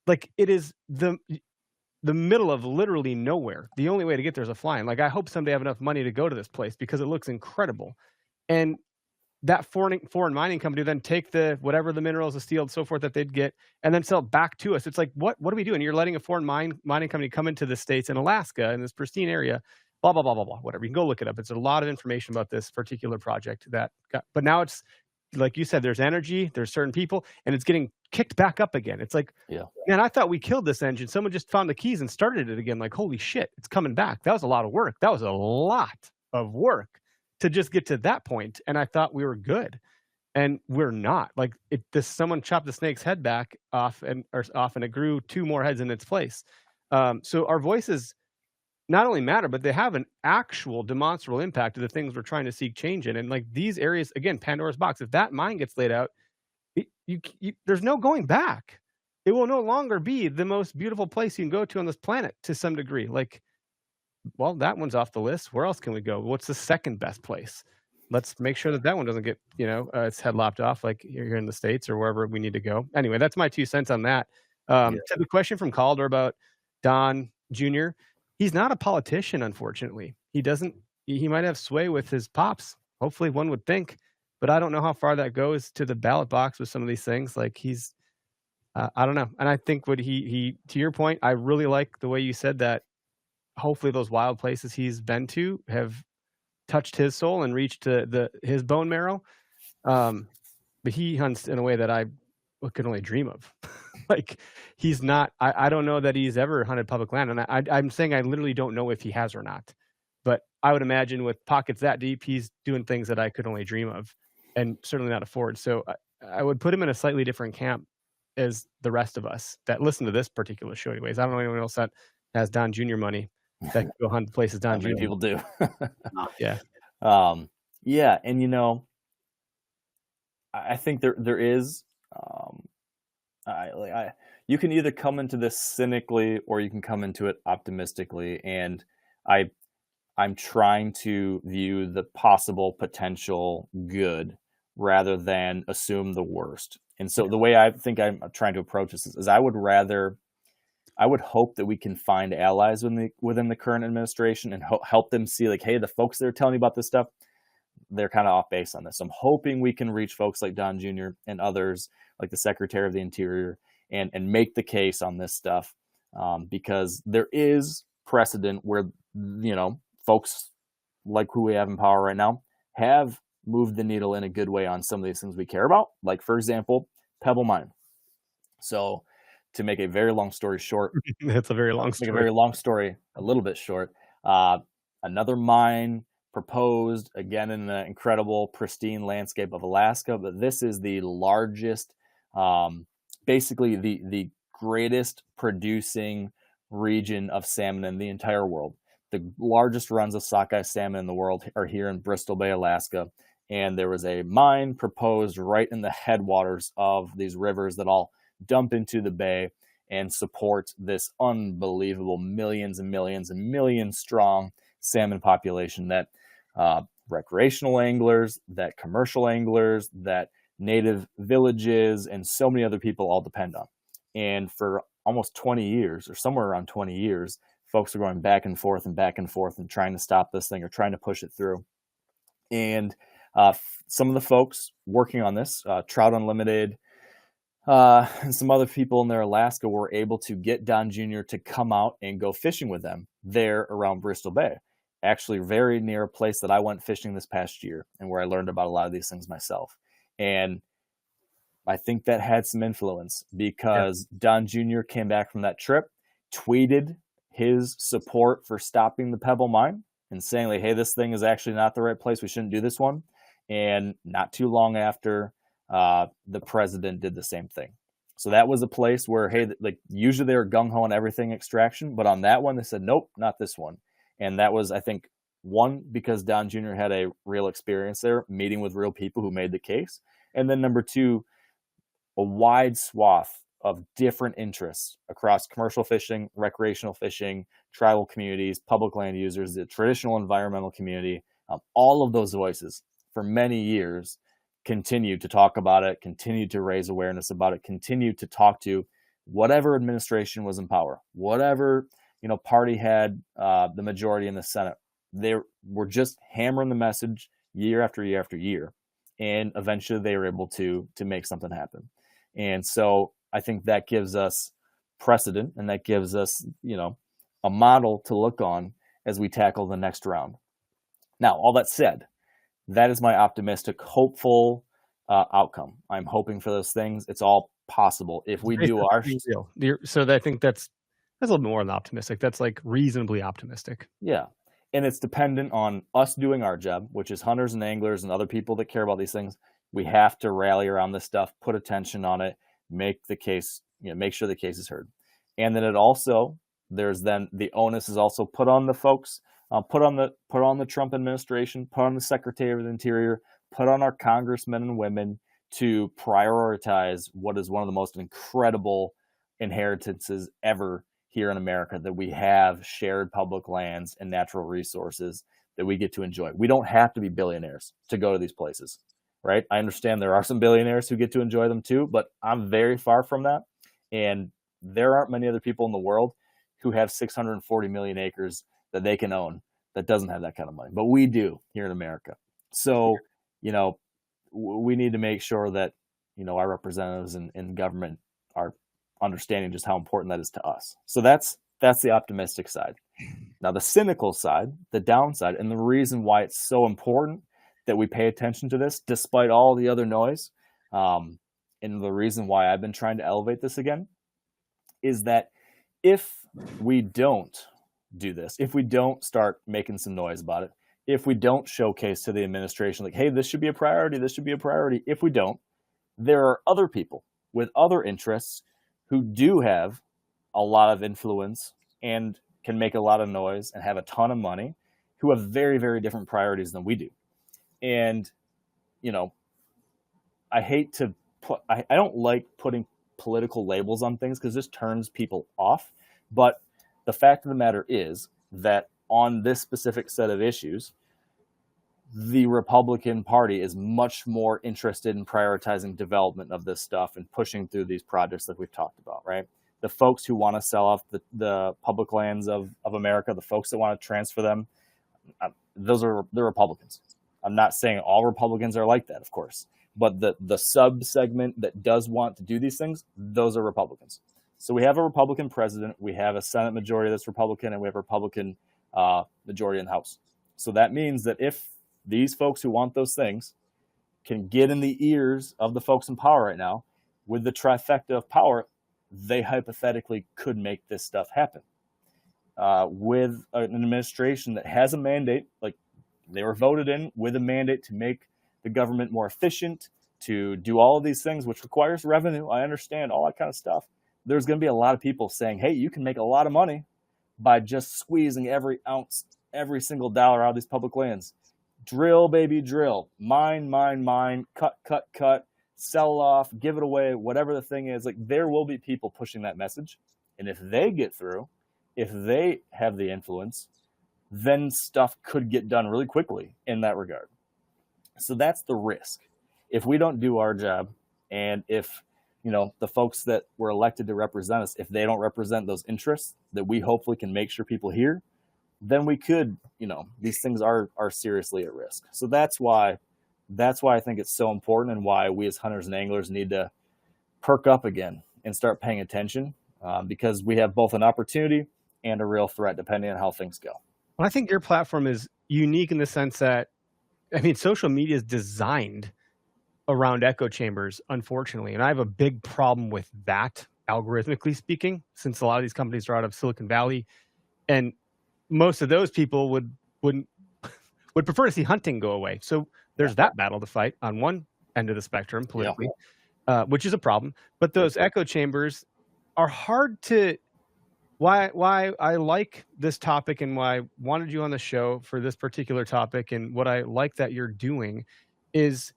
Like it is the middle of literally nowhere. The only way to get there is a flying. Like I hope someday I have enough money to go to this place because it looks incredible. And that foreign mining company then take whatever the minerals, the steel, and so forth that they'd get, and then sell it back to us. It's like, what are we doing? You're letting a foreign mining company come into the States in Alaska in this pristine area, blah, blah, blah, blah, blah, whatever. You can go look it up. It's a lot of information about this particular project but now it's, like you said, there's energy, there's certain people, and it's getting kicked back up again. It's like, man, I thought we killed this engine. Someone just found the keys and started it again. Like, holy shit, it's coming back. That was a lot of work. That was a lot of work to just get to that point. And I thought we were good, and we're not. Like someone chopped the snake's head back off, and it grew two more heads in its place. So our voices not only matter, but they have an actual demonstrable impact to the things we're trying to seek change in. And like these areas, again, Pandora's box, if that mine gets laid out, there's no going back. It will no longer be the most beautiful place you can go to on this planet to some degree. Like, well, that one's off the list. Where else can we go? What's the second best place? let's make sure that one doesn't get, its head lopped off like here in the States or wherever we need to go. Anyway, that's my 2 cents on that. To the question from Calder about Don Jr., he's not a politician, unfortunately. He might have sway with his pops. Hopefully, one would think, but I don't know how far that goes to the ballot box with some of these things. Like he's, I don't know. And I think what he, to your point, I really like the way you said that. Hopefully, those wild places he's been to have touched his soul and reached his bone marrow. But he hunts in a way that I could only dream of. Like he's not. I don't know that he's ever hunted public land, and I'm saying I literally don't know if he has or not. But I would imagine with pockets that deep, he's doing things that I could only dream of, and certainly not afford. So I would put him in a slightly different camp as the rest of us that listen to this particular show. Anyways, I don't know anyone else that has Don Jr. money that can go hunt places Don Jr. People do. Yeah. Yeah, and I think there is. You can either come into this cynically or you can come into it optimistically, and I'm trying to view the possible potential good rather than assume the worst. And so the way I think I'm trying to approach this is I would hope that we can find allies within the current administration and help them see like, hey, the folks that are telling you about this stuff, they're kind of off base on this. So I'm hoping we can reach folks like Don Jr. and others like the Secretary of the Interior and make the case on this stuff because there is precedent where, folks like who we have in power right now have moved the needle in a good way on some of these things we care about. Like, for example, Pebble Mine. So to make a very long story short, that's a very long story. Make a very long story a little bit short. Another mine proposed again in the incredible pristine landscape of Alaska, but this is the largest, basically the greatest producing region of salmon in the entire world. The largest runs of sockeye salmon in the world are here in Bristol Bay, Alaska. And there was a mine proposed right in the headwaters of these rivers that all dump into the bay and support this unbelievable millions and millions and millions strong salmon population that recreational anglers, that commercial anglers, that native villages, and so many other people all depend on. And for almost 20 years or somewhere around 20 years, folks are going back and forth and trying to stop this thing or trying to push it through. And some of the folks working on this, Trout Unlimited, and some other people in there, Alaska, were able to get Don Jr. to come out and go fishing with them there around Bristol Bay. Actually, very near a place that I went fishing this past year and where I learned about a lot of these things myself. And I think that had some influence because Don Jr. came back from that trip, tweeted his support for stopping the Pebble Mine and saying, like, hey, this thing is actually not the right place. We shouldn't do this one. And not too long after, the president did the same thing. So that was a place where, hey, like usually they were gung-ho on everything extraction, but on that one, they said, nope, not this one. And that was, I think, one, because Don Jr. had a real experience there, meeting with real people who made the case. And then number two, a wide swath of different interests across commercial fishing, recreational fishing, tribal communities, public land users, the traditional environmental community, all of those voices for many years continued to talk about it, continued to raise awareness about it, continued to talk to whatever administration was in power, whatever party had the majority in the Senate. They were just hammering the message year after year after year, and eventually they were able to make something happen. And so I think that gives us precedent, and that gives us a model to look on as we tackle the next round. Now, all that said, that is my optimistic, hopeful outcome. I'm hoping for those things. It's all possible if we do our. So I think that's a little bit more than optimistic. That's like reasonably optimistic. Yeah. And it's dependent on us doing our job, which is hunters and anglers and other people that care about these things. We have to rally around this stuff, put attention on it, make the case, make sure the case is heard. And then there's then the onus is also put on the folks, put on the Trump administration, put on the Secretary of the Interior, put on our congressmen and women to prioritize what is one of the most incredible inheritances ever here in America, that we have shared public lands and natural resources. that we get to enjoy. We don't have to be billionaires to go to these places, right? I understand there are some billionaires who get to enjoy them too, but I'm very far from that. And there aren't many other people in the world who have 640 million acres that they can own that doesn't have that kind of money. But we do here in America. So, you know, we need to make sure that, you know, our representatives in government are understanding just how important that is to us. So that's the optimistic side. Now, the cynical side, the downside, and the reason why it's so important that we pay attention to this, despite all the other noise, and the reason why I've been trying to elevate this again, is that if we don't do this, if we don't start making some noise about it, if we don't showcase to the administration, like, hey, this should be a priority, this should be a priority, if we don't, there are other people with other interests who do have a lot of influence and can make a lot of noise and have a ton of money, who have very, very different priorities than we do. And, you know, I hate to put, I don't like putting political labels on things because this turns people off. But the fact of the matter is that on this specific set of issues, the Republican Party is much more interested in prioritizing development of this stuff and pushing through these projects that we've talked about, right? The folks who want to sell off the public lands of America, the folks that want to transfer them, they're Republicans. I'm not saying all Republicans are like that, of course, but the sub-segment that does want to do these things, those are Republicans. So we have a Republican president, we have a Senate majority that's Republican, and we have a Republican majority in the House. So that means that if these folks who want those things can get in the ears of the folks in power right now, with the trifecta of power, they hypothetically could make this stuff happen. With an administration that has a mandate, like they were voted in with a mandate to make the government more efficient, to do all of these things, which requires revenue. I understand all that kind of stuff. There's going to be a lot of people saying, hey, you can make a lot of money by just squeezing every ounce, every single dollar out of these public lands. Drill, baby, drill. Mine, cut, sell off, give it away, whatever the thing is. Like, there will be people pushing that message. And if they get through, if they have the influence, then stuff could get done really quickly in that regard. So that's the risk. If we don't do our job, and if, you know, the folks that were elected to represent us, if they don't represent those interests that we hopefully can make sure people hear, then we could, you know, these things are seriously at risk. So that's why I think it's so important, and why we as hunters and anglers need to perk up again and start paying attention, because we have both an opportunity and a real threat depending on how things go. Well, I think your platform is unique in the sense that, I mean, social media is designed around echo chambers, unfortunately. And I have a big problem with that, algorithmically speaking, since a lot of these companies are out of Silicon Valley. And most of those people would prefer to see hunting go away. So there's that battle to fight on one end of the spectrum politically, which is a problem. But those echo chambers are hard to... Why I like this topic, and why I wanted you on the show for this particular topic, and what I like that you're doing, is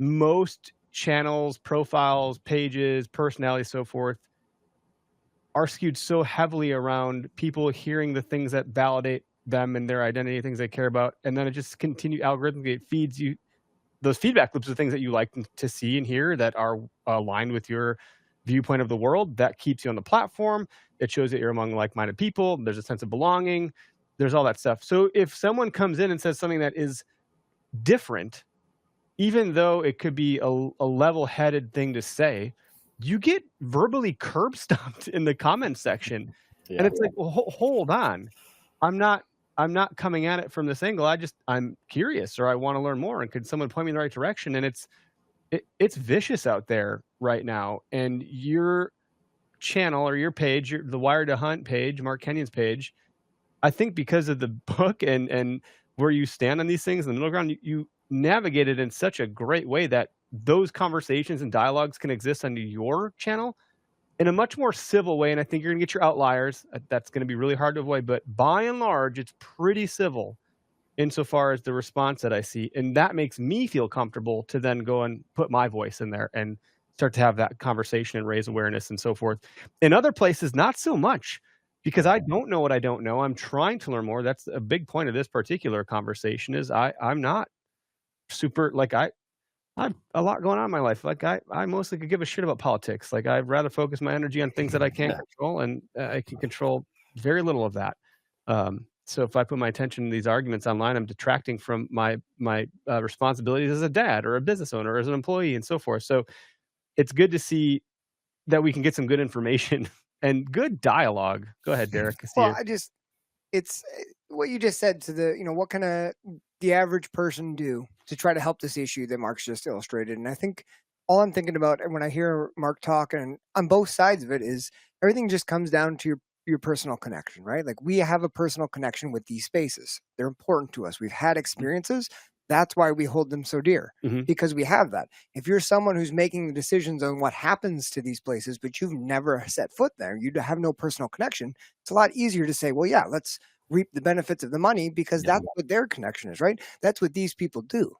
most channels, profiles, pages, personalities, so forth, are skewed so heavily around people hearing the things that validate them and their identity, things they care about, and then it just algorithmically, it feeds you those feedback loops of things that you like to see and hear that are aligned with your viewpoint of the world. That keeps you on the platform. It shows that you're among like-minded people. There's a sense of belonging. There's all that stuff. So if someone comes in and says something that is different, even though it could be a level-headed thing to say, you get verbally curb stomped in the comment section. Yeah. And it's like, well, hold on. I'm not coming at it from this angle. I'm curious, or I want to learn more. And could someone point me in the right direction? And it's vicious out there right now. And your channel or your page, the Wired to Hunt page, Mark Kenyon's page, I think because of the book and where you stand on these things in the middle ground, you navigate it in such a great way that those conversations and dialogues can exist on your channel in a much more civil way. And I think you're going to get your outliers. That's going to be really hard to avoid. But by and large, it's pretty civil insofar as the response that I see. And that makes me feel comfortable to then go and put my voice in there and start to have that conversation and raise awareness and so forth. In other places, not so much. because I don't know what I don't know. I'm trying to learn more. That's a big point of this particular conversation is I'm not super, like I have a lot going on in my life. Like I mostly could give a shit about politics. Like I'd rather focus my energy on things that I can't control, and I can control very little of that. So if I put my attention to these arguments online, I'm detracting from my responsibilities as a dad or a business owner or as an employee and so forth. So it's good to see that we can get some good information and good dialogue. Go ahead, Derek. Well, it's what you just said to the, what can the average person do to try to help this issue that Mark's just illustrated. And I think all I'm thinking about when I hear Mark talk, and on both sides of it, is everything just comes down to your personal connection, right? Like we have a personal connection with these spaces. They're important to us. We've had experiences. That's why we hold them so dear, because we have that. If you're someone who's making the decisions on what happens to these places, but you've never set foot there, you have no personal connection, it's a lot easier to say, well, yeah, let's reap the benefits of the money because that's what their connection is, right? That's what these people do.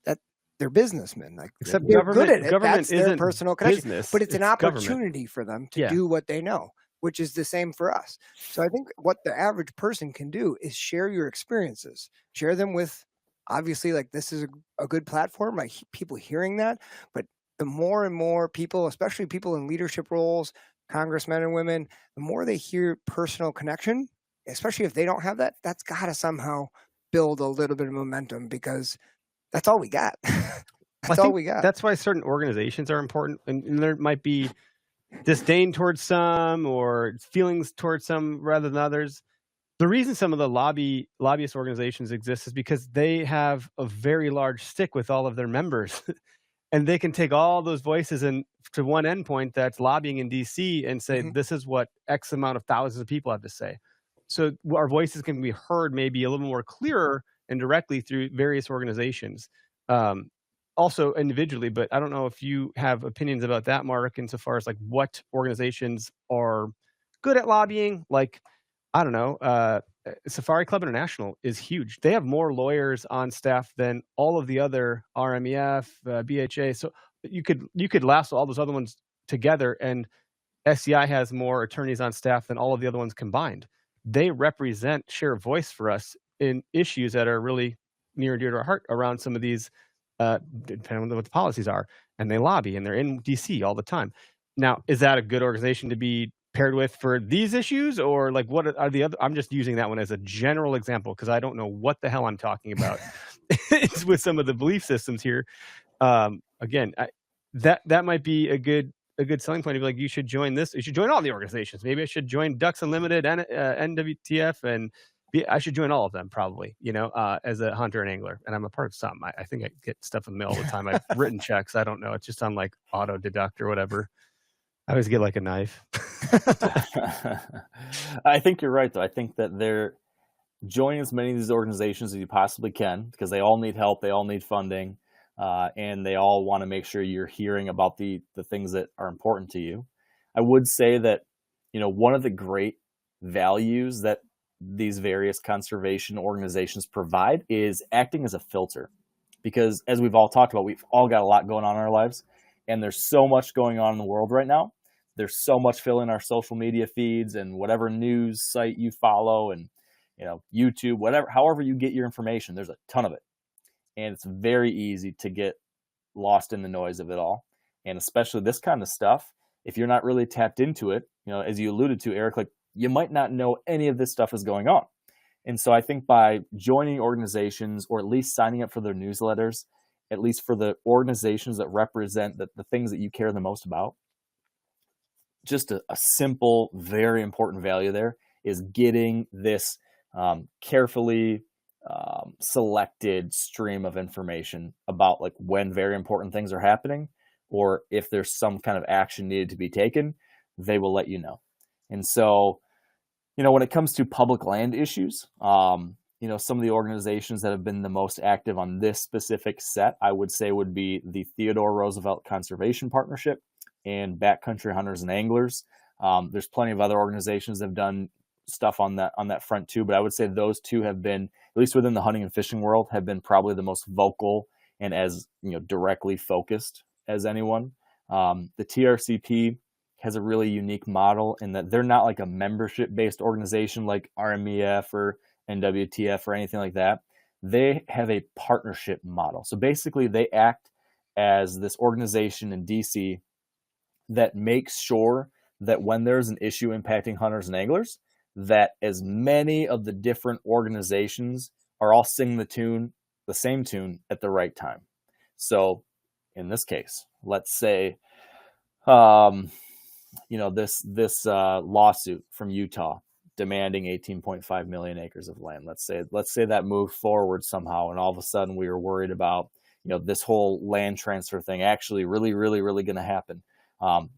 That they're businessmen. Like, except they're government, good at it. Government That's their isn't personal connection. business, but it's an government. opportunity for them to do what they know, which is the same for us. So I think what the average person can do is share your experiences, share them with, obviously, like this is a good platform, like people hearing that, but the more and more people, especially people in leadership roles, congressmen and women, the more they hear personal connection, especially if they don't have that, that's got to somehow build a little bit of momentum, because that's all we got. That's all we got. That's why certain organizations are important, and there might be disdain towards some or feelings towards some rather than others. The reason some of the lobbyist organizations exist is because they have a very large stick with all of their members. And they can take all those voices and to one endpoint that's lobbying in DC and say, this is what X amount of thousands of people have to say. So our voices can be heard maybe a little more clearer and directly through various organizations. Also individually, but I don't know if you have opinions about that, Mark, insofar as like what organizations are good at lobbying. Like, I don't know, Safari Club International is huge. They have more lawyers on staff than all of the other RMEF, BHA. So you could lasso all those other ones together, and SCI has more attorneys on staff than all of the other ones combined. They represent, share voice for us in issues that are really near and dear to our heart around some of these, depending on what the policies are, and they lobby, and they're in DC all the time. Now, is that a good organization to be paired with for these issues, or like what are the other? I'm just using that one as a general example because I don't know what the hell I'm talking about with some of the belief systems here. Again, that might be a good selling point of like, you should join this. You should join all the organizations. Maybe I should join Ducks Unlimited and NWTF, and I should join all of them probably, as a hunter and angler. And I'm a part of some. I think I get stuff in the mail all the time. I've written checks. I don't know. It's just on like auto deduct or whatever. I always get like a knife. I think you're right, though. I think that they're joining as many of these organizations as you possibly can, because they all need help, they all need funding, and they all want to make sure you're hearing about the things that are important to you. I would say that, one of the great values that these various conservation organizations provide is acting as a filter, because as we've all talked about, we've all got a lot going on in our lives. And there's so much going on in the world right now. There's so much filling our social media feeds and whatever news site you follow, and YouTube, however you get your information. There's a ton of it, and it's very easy to get lost in the noise of it all. And especially this kind of stuff, if you're not really tapped into it, as you alluded to, Eric, like you might not know any of this stuff is going on. And so I think by joining organizations, or at least signing up for their newsletters, at least for the organizations that represent the things that you care the most about, just a simple, very important value there is getting this carefully selected stream of information about like when very important things are happening, or if there's some kind of action needed to be taken, they will let you know. And so, when it comes to public land issues, some of the organizations that have been the most active on this specific set, I would say, would be the Theodore Roosevelt Conservation Partnership and Backcountry Hunters and Anglers. There's plenty of other organizations that have done stuff on that front too, but I would say those two have been, at least within the hunting and fishing world, have been probably the most vocal and as directly focused as anyone. The TRCP has a really unique model in that they're not like a membership-based organization like RMEF or NWTF or anything like that. They have a partnership model. So basically, they act as this organization in DC that makes sure that when there's an issue impacting hunters and anglers, that as many of the different organizations are all singing the same tune at the right time. So in this case, let's say, this lawsuit from Utah demanding 18.5 million acres of land. Let's say that moved forward somehow, and all of a sudden we were worried about, this whole land transfer thing actually really, really, really going to happen.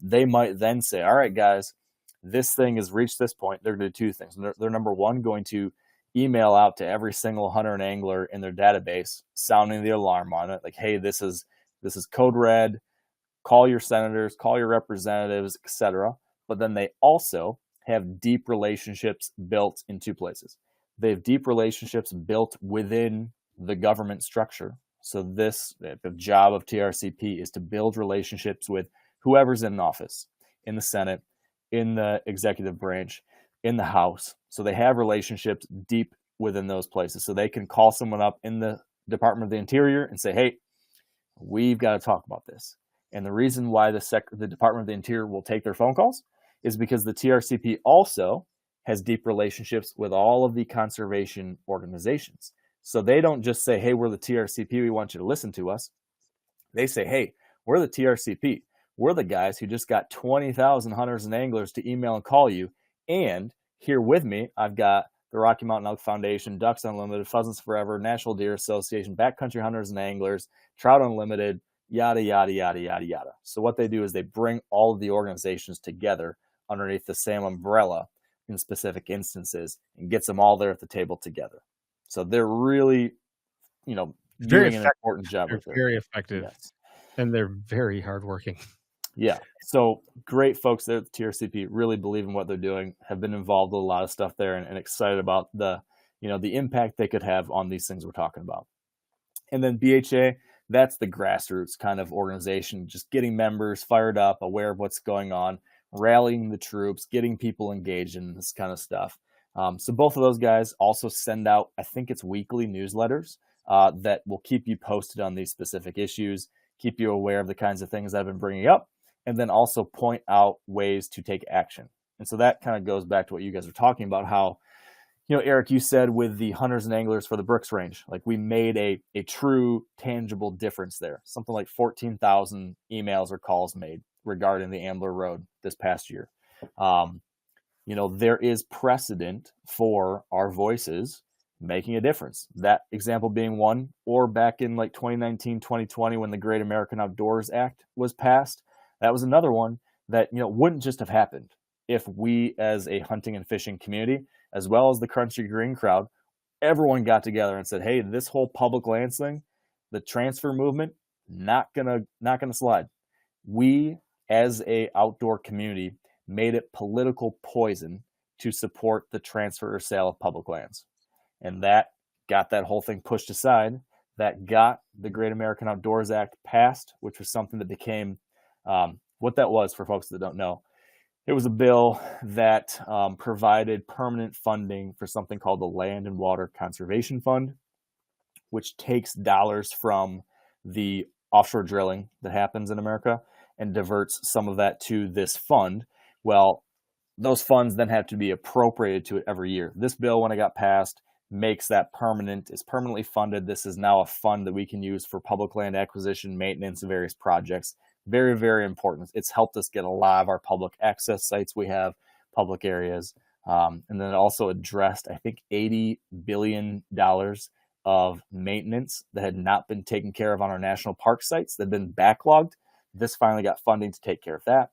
They might then say, all right, guys, this thing has reached this point. They're going to do two things. They're number one, going to email out to every single hunter and angler in their database, sounding the alarm on it. Like, hey, this is code red. Call your senators, call your representatives, etc. But then they also have deep relationships built in two places. They have deep relationships built within the government structure. So the job of TRCP is to build relationships with whoever's in office, in the Senate, in the executive branch, in the House. So they have relationships deep within those places. So they can call someone up in the Department of the Interior and say, hey, we've got to talk about this. And the reason why the Department of the Interior will take their phone calls is because the TRCP also has deep relationships with all of the conservation organizations. So they don't just say, hey, we're the TRCP, we want you to listen to us. They say, hey, we're the TRCP. We're the guys who just got 20,000 hunters and anglers to email and call you. And here with me, I've got the Rocky Mountain Elk Foundation, Ducks Unlimited, Pheasants Forever, National Deer Association, Backcountry Hunters and Anglers, Trout Unlimited, yada, yada, yada, yada, yada. So what they do is they bring all of the organizations together underneath the same umbrella in specific instances and gets them all there at the table together. So they're really, doing an important job with it. They're very effective. Yes. And they're very hardworking. Yeah. So great folks there at the TRCP, really believe in what they're doing, have been involved with a lot of stuff there and excited about the impact they could have on these things we're talking about. And then BHA, that's the grassroots kind of organization, just getting members fired up, aware of what's going on, rallying the troops, getting people engaged in this kind of stuff. So both of those guys also send out, I think it's weekly newsletters that will keep you posted on these specific issues, keep you aware of the kinds of things I've been bringing up, and then also point out ways to take action. And so that kind of goes back to what you guys are talking about, how, Eric, you said with the hunters and anglers for the Brooks Range, like we made a true tangible difference there. Something like 14,000 emails or calls made regarding the Ambler Road this past year. There is precedent for our voices making a difference. That example being one, or back in like 2019, 2020, when the Great American Outdoors Act was passed, that was another one that, wouldn't just have happened if we as a hunting and fishing community, as well as the Country Green crowd, everyone got together and said, hey, this whole public lands thing, the transfer movement, not gonna slide. We as a outdoor community made it political poison to support the transfer or sale of public lands. And that got that whole thing pushed aside. That got the Great American Outdoors Act passed, which was something that became what that was for folks that don't know. It was a bill that provided permanent funding for something called the Land and Water Conservation Fund, which takes dollars from the offshore drilling that happens in America and diverts some of that to this fund. Well, those funds then have to be appropriated to it every year. This bill, when it got passed, makes that permanent, is permanently funded. This is now a fund that we can use for public land acquisition, maintenance, and various projects. Very, very important. It's helped us get a lot of our public access sites we have, public areas. And then it also addressed, I think, $80 billion of maintenance that had not been taken care of on our national park sites that had been backlogged. This finally got funding to take care of that.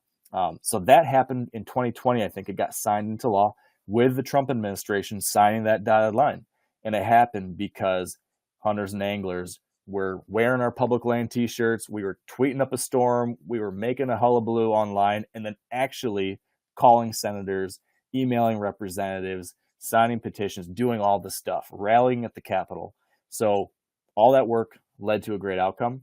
So that happened in 2020. I think it got signed into law with the Trump administration signing that dotted line. And it happened because hunters and anglers were wearing our public land t-shirts. We were tweeting up a storm. We were making a hullabaloo online, and then actually calling senators, emailing representatives, signing petitions, doing all this stuff, rallying at the Capitol. So all that work led to a great outcome.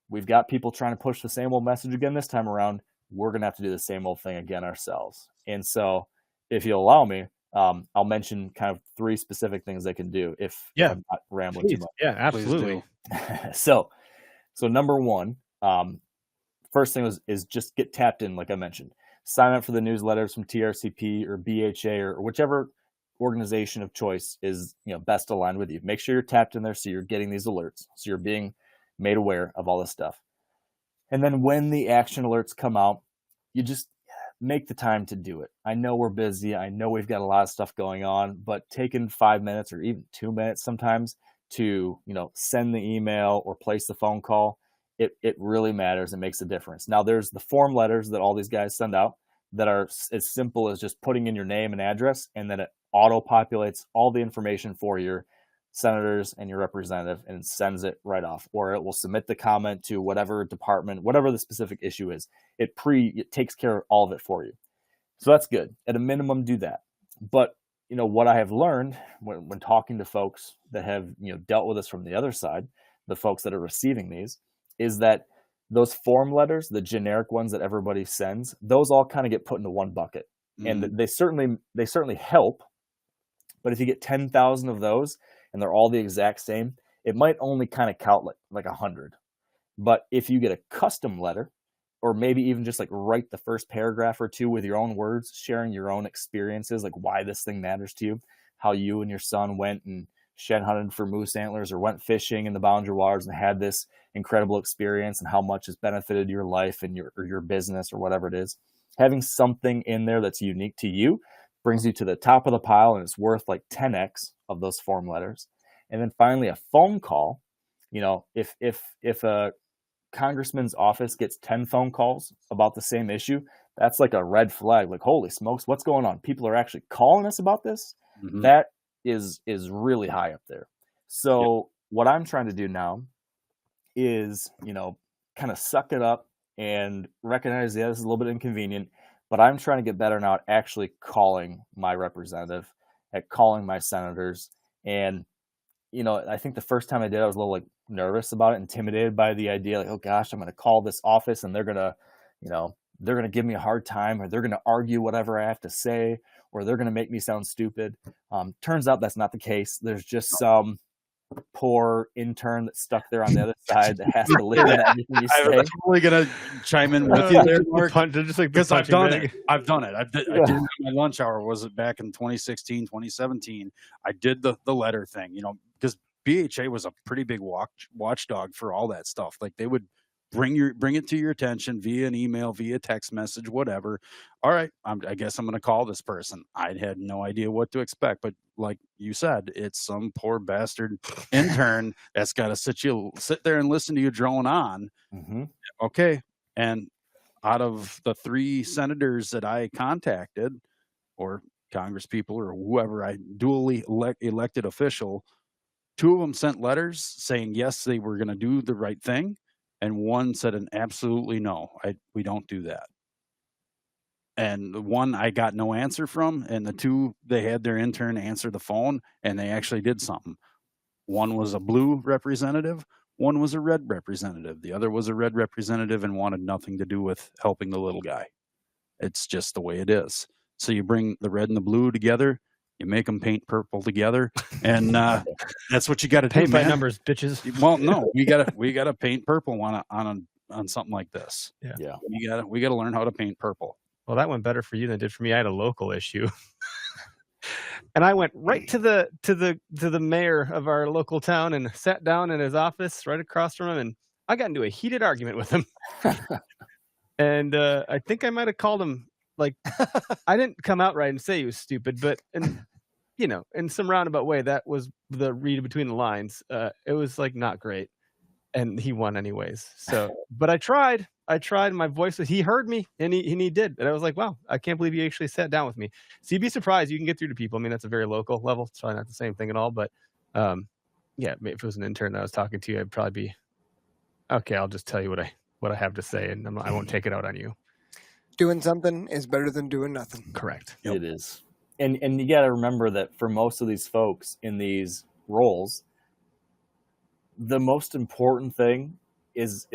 We've got people trying to push the same old message again this time around. we're going to have to do the same old thing again ourselves. And so if you'll allow me, I'll mention kind of 3 specific things they can do if I'm not rambling too much. Yeah, absolutely. So number 1, first thing is just get tapped in, like I mentioned. Sign up for the newsletters from TRCP or BHA or whichever organization of choice is best aligned with you. Make sure you're tapped in there so you're getting these alerts, so you're being made aware of all this stuff. And then when the action alerts come out, you just make the time to do it. I know we're busy. I know we've got a lot of stuff going on, but taking 5 minutes or even 2 minutes sometimes to send the email or place the phone call, it really matters. It makes a difference. Now, there's the form letters that all these guys send out that are as simple as just putting in your name and address, and then it auto-populates all the information for your senators and your representative and sends it right off. Or it will submit the comment to whatever department, whatever the specific issue is. It takes care of all of it for you. So that's good. At a minimum, do that. But what I have learned when talking to folks that have dealt with this from the other side, the folks that are receiving these, is that those form letters, the generic ones that everybody sends, those all kind of get put into one bucket. And they certainly help. But if you get 10,000 of those and they're all the exact same, it might only kind of count like 100. But if you get a custom letter, or maybe even just write the first paragraph or 2 with your own words, sharing your own experiences, like why this thing matters to you, how you and your son went and shed hunted for moose antlers or went fishing in the boundary waters and had this incredible experience, and how much has benefited your life and your business or whatever it is. Having something in there that's unique to you brings you to the top of the pile, and it's worth 10x of those form letters. And then finally, a phone call. If a congressman's office gets 10 phone calls about the same issue, that's like a red flag. Like, holy smokes, what's going on? People are actually calling us about this. Mm-hmm. That is really high up there. So what I'm trying to do now is, kind of suck it up and recognize, this is a little bit inconvenient, but I'm trying to get better now at actually calling my representative, at calling my senators. And, I think the first time I did, I was a little nervous about it, intimidated by the idea, oh gosh, I'm going to call this office and they're going to, they're going to give me a hard time, or they're going to argue whatever I have to say, or they're going to make me sound stupid. Turns out that's not the case. There's just some poor intern that's stuck there on the other side that has to listen to everything you say. I'm totally going to chime in with you there, Mark, because I've done it. I did my lunch hour. Was it back in 2016, 2017? I did the letter thing, because BHA was a pretty big watchdog for all that stuff. They would bring it to your attention via an email, via text message, whatever. All right, I guess I'm going to call this person. I had no idea what to expect, but like you said, it's some poor bastard intern that's got to sit there and listen to you drone on. Mm-hmm. Okay, and out of the 3 senators that I contacted, or congresspeople, or whoever, I duly elected official, 2 of them sent letters saying yes, they were going to do the right thing. And 1 said an absolutely no, we don't do that. And the 1 I got no answer from, and the 2, they had their intern answer the phone, and they actually did something. 1 was a blue representative, 1 was a red representative. The other was a red representative and wanted nothing to do with helping the little guy. It's just the way it is. So you bring the red and the blue together, you make them paint purple together, and that's what you got to do. Paint by numbers, bitches. Well, no, we gotta paint purple on something like this. Yeah. We gotta learn how to paint purple. Well, that went better for you than it did for me. I had a local issue, and I went right to the mayor of our local town and sat down in his office right across from him, and I got into a heated argument with him. And I think I might have called him. I didn't come out right and say he was stupid, but in some roundabout way, that was the read between the lines. It was not great, and he won anyways. So, but I tried. My voice he heard me, and he did. And I was like, wow, I can't believe he actually sat down with me. So you'd be surprised you can get through to people. I mean, that's a very local level. It's probably not the same thing at all, but if it was an intern that I was talking to, I'd probably be okay. I'll just tell you what I have to say, and I won't take it out on you. Doing something is better than doing nothing. Correct. Yep. It is. And you got to remember that for most of these folks in these roles, the most important thing is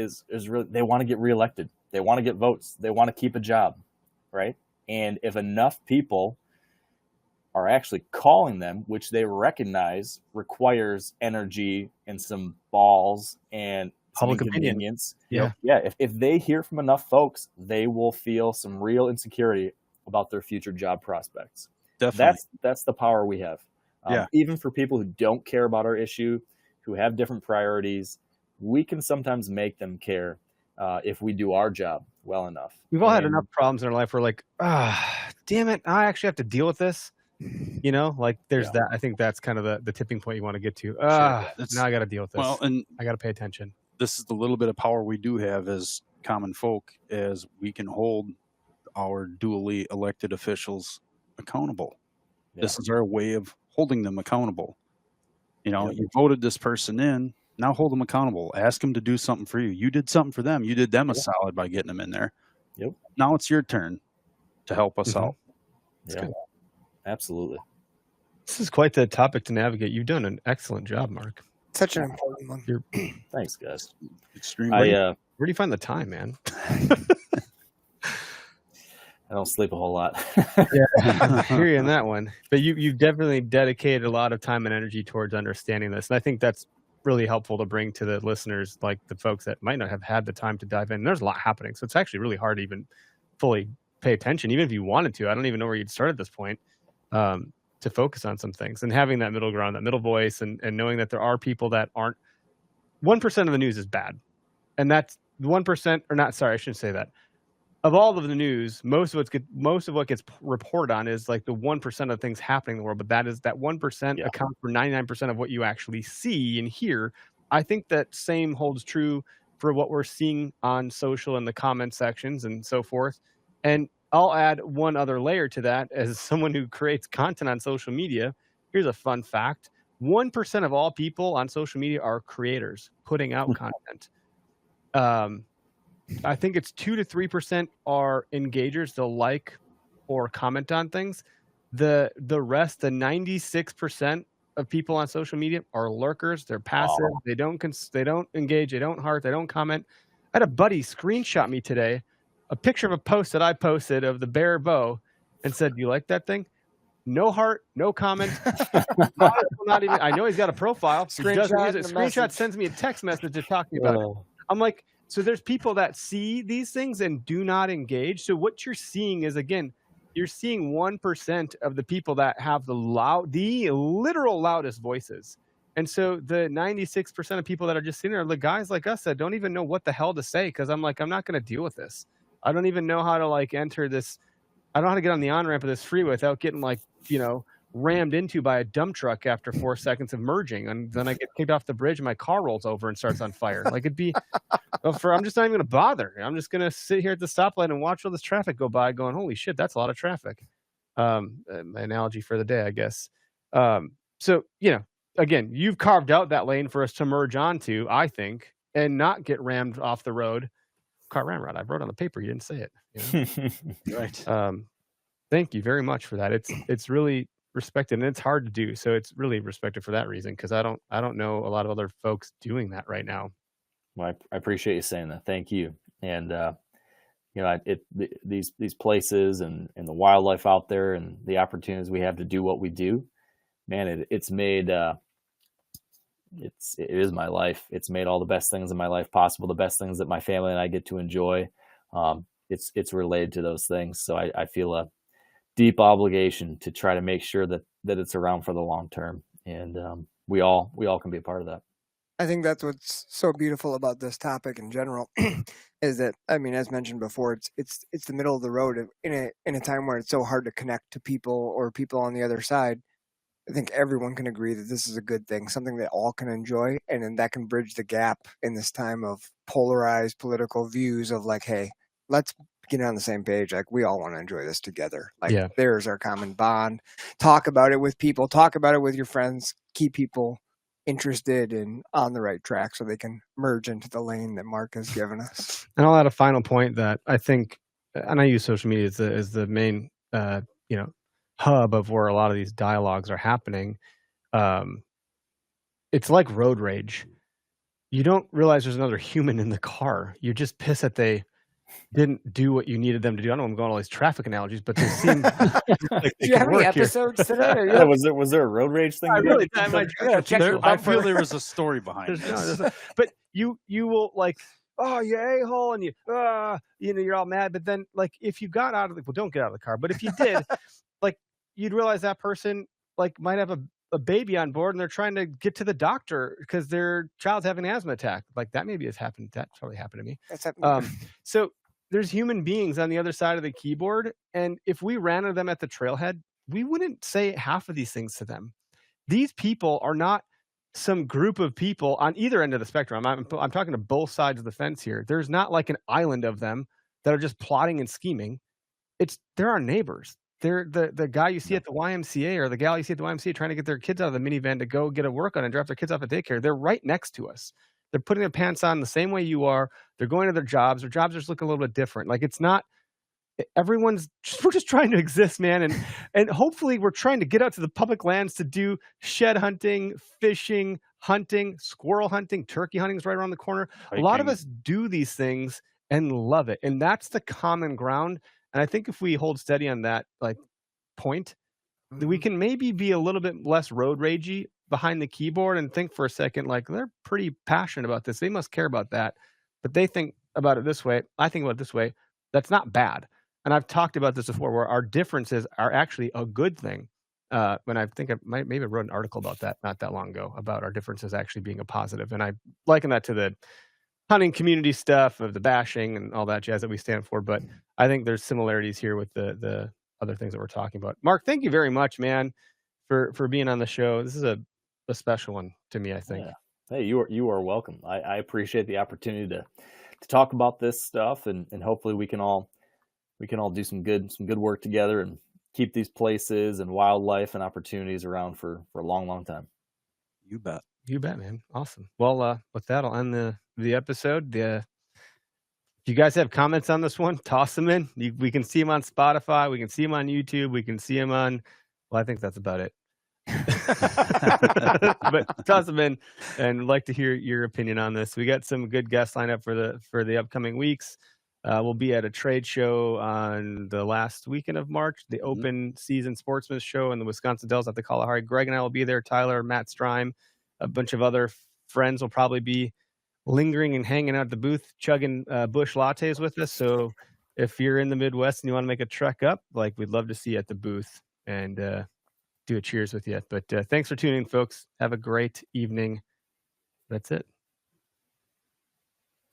really they want to get reelected. They want to get votes. They want to keep a job, right? And if enough people are actually calling them, which they recognize requires energy and some balls and some Public opinion. inconvenience. Yeah. If they hear from enough folks, they will feel some real insecurity about their future job prospects. Definitely. That's the power we have. Even for people who don't care about our issue, who have different priorities, we can sometimes make them care if we do our job well enough. We've all had enough problems in our life where like, damn it, I actually have to deal with this. You know, like there's that. I think that's kind of the tipping point you want to get to. Now I got to deal with this. Well, and I got to pay attention. This is the little bit of power we do have as common folk, as we can hold our duly elected officials accountable. Yeah. This is our way of holding them accountable. You know, you voted this person in, now hold them accountable. Ask them to do something for you. You did something for them. You did them a solid by getting them in there. Yep. Now it's your turn to help us out. Yeah, absolutely. This is quite the topic to navigate. You've done an excellent job, Mark. Such an important one. Thanks, guys. Extremely. Where do you find the time, man? I don't sleep a whole lot. I hear you in that one. But you've definitely dedicated a lot of time and energy towards understanding this. And I think that's really helpful to bring to the listeners, like the folks that might not have had the time to dive in. There's a lot happening. So it's actually really hard to even fully pay attention, even if you wanted to. I don't even know where you'd start at this point to focus on some things. And having that middle ground, that middle voice, and knowing that there are people that aren't. 1% of the news is bad. And that's 1%, or not, sorry, I shouldn't say that. Of all of the news, most of what gets reported on is like the 1% of things happening in the world, but that 1% accounts for 99% of what you actually see and hear. I think that same holds true for what we're seeing on social and the comment sections and so forth. And I'll add one other layer to that. As someone who creates content on social media, here's a fun fact. 1% of all people on social media are creators putting out content. I think it's 2 to 3% are engagers. They'll like or comment on things. The rest, the 96% of people on social media are lurkers. They're passive. Oh. They don't engage. They don't heart. They don't comment. I had a buddy screenshot me today a picture of a post that I posted of the bear bow and said, "Do you like that thing?" No heart, no comment. Not even. I know he's got a profile. Screenshot sends me a text message to talk to me about it. I'm like, so there's people that see these things and do not engage. So what you're seeing is, again, you're seeing 1% of the people that have the literal loudest voices. And so the 96% of people that are just sitting there are the guys like us that don't even know what the hell to say. Cause I'm like, I'm not going to deal with this. I don't even know how to like enter this. I don't know how to get on the on-ramp of this freeway without getting like, rammed into by a dump truck after 4 seconds of merging. And then I get kicked off the bridge and my car rolls over and starts on fire. Like it'd be, I'm just not even going to bother. I'm just going to sit here at the stoplight and watch all this traffic go by going, holy shit, that's a lot of traffic. My analogy for the day, I guess. So, again, you've carved out that lane for us to merge onto, I think, and not get rammed off the road. Car ramrod. I wrote on the paper. You didn't say it. Right. Thank you very much for that. It's really respected, and it's hard to do. So it's really respected for that reason, because I don't know a lot of other folks doing that right now. Well, I appreciate you saying that. Thank you. And these places and the wildlife out there and the opportunities we have to do what we do, man, it's made it is my life. It's made all the best things in my life possible, the best things that my family and I get to enjoy. It's related to those things. So I feel a deep obligation to try to make sure that it's around for the long term. And we all can be a part of that. I think that's what's so beautiful about this topic in general is that, as mentioned before, it's the middle of the road in a time where it's so hard to connect to people or people on the other side. I think everyone can agree that this is a good thing, something that all can enjoy, and then that can bridge the gap in this time of polarized political views of like, hey, let's get on the same page. Like, we all want to enjoy this together. Like, there's our common bond. Talk about it with people. Talk about it with your friends. Keep people interested and on the right track so they can merge into the lane that Mark has given us. And I'll add a final point that I think, and I use social media as the main, hub of where a lot of these dialogues are happening. It's like road rage. You don't realize there's another human in the car. You're just pissed that they didn't do what you needed them to do. I don't know, I'm going all these traffic analogies, but they seem like Do you have any episodes today? Or Yeah, was there a road rage thing? I again? really I might check your I bumper. feel there was a story behind this. But you will like, oh, you a-hole, and you're all mad. But then, like, if you got out of don't get out of the car. But if you did, like, you'd realize that person like might have a baby on board and they're trying to get to the doctor because their child's having an asthma attack. Like that maybe has happened. That probably happened to me. That's happened. So there's human beings on the other side of the keyboard. And if we ran into them at the trailhead, we wouldn't say half of these things to them. These people are not some group of people on either end of the spectrum. I'm talking to both sides of the fence here. There's not like an island of them that are just plotting and scheming. They're our neighbors. They're the guy you see at the YMCA or the gal you see at the YMCA trying to get their kids out of the minivan to go get a workout and drop their kids off at daycare. They're right next to us. They're putting their pants on the same way you are. They're going to their jobs. Their jobs just look a little bit different. Like it's not we're just trying to exist, man. And hopefully we're trying to get out to the public lands to do shed hunting, fishing, hunting, squirrel hunting, turkey hunting is right around the corner. Hiking. A lot of us do these things and love it. And that's the common ground. And I think if we hold steady on that like point, we can maybe be a little bit less road ragey behind the keyboard and think for a second, like they're pretty passionate about this. They must care about that. But they think about it this way. I think about it this way. That's not bad. And I've talked about this before, where our differences are actually a good thing. When I think maybe I wrote an article about that not that long ago, about our differences actually being a positive. And I liken that to the hunting community stuff of the bashing and all that jazz that we stand for. But I think there's similarities here with the other things that we're talking about. Mark, thank you very much, man, for being on the show. This is a special one to me, I think. Yeah. Hey, you are welcome. I appreciate the opportunity to talk about this stuff, and hopefully we can all do some good work together and keep these places and wildlife and opportunities around for a long time. You bet. You bet, man. Awesome. Well, with that, I'll end the episode. If you guys have comments on this one, toss them in. We can see them on Spotify. We can see them on YouTube. We can see them on, well, I think that's about it. But toss them in, and like to hear your opinion on this. We got some good guests lined up for the upcoming weeks. We'll be at a trade show on the last weekend of March, the open season sportsman's show in the Wisconsin Dells at the Kalahari. Greg and I will be there. Tyler, Matt Strime, a bunch of other friends will probably be lingering and hanging out at the booth, chugging Busch lattes with us. So if you're in the Midwest and you want to make a trek up, like, we'd love to see you at the booth and do a cheers with you. But thanks for tuning in, folks. Have a great evening. That's it.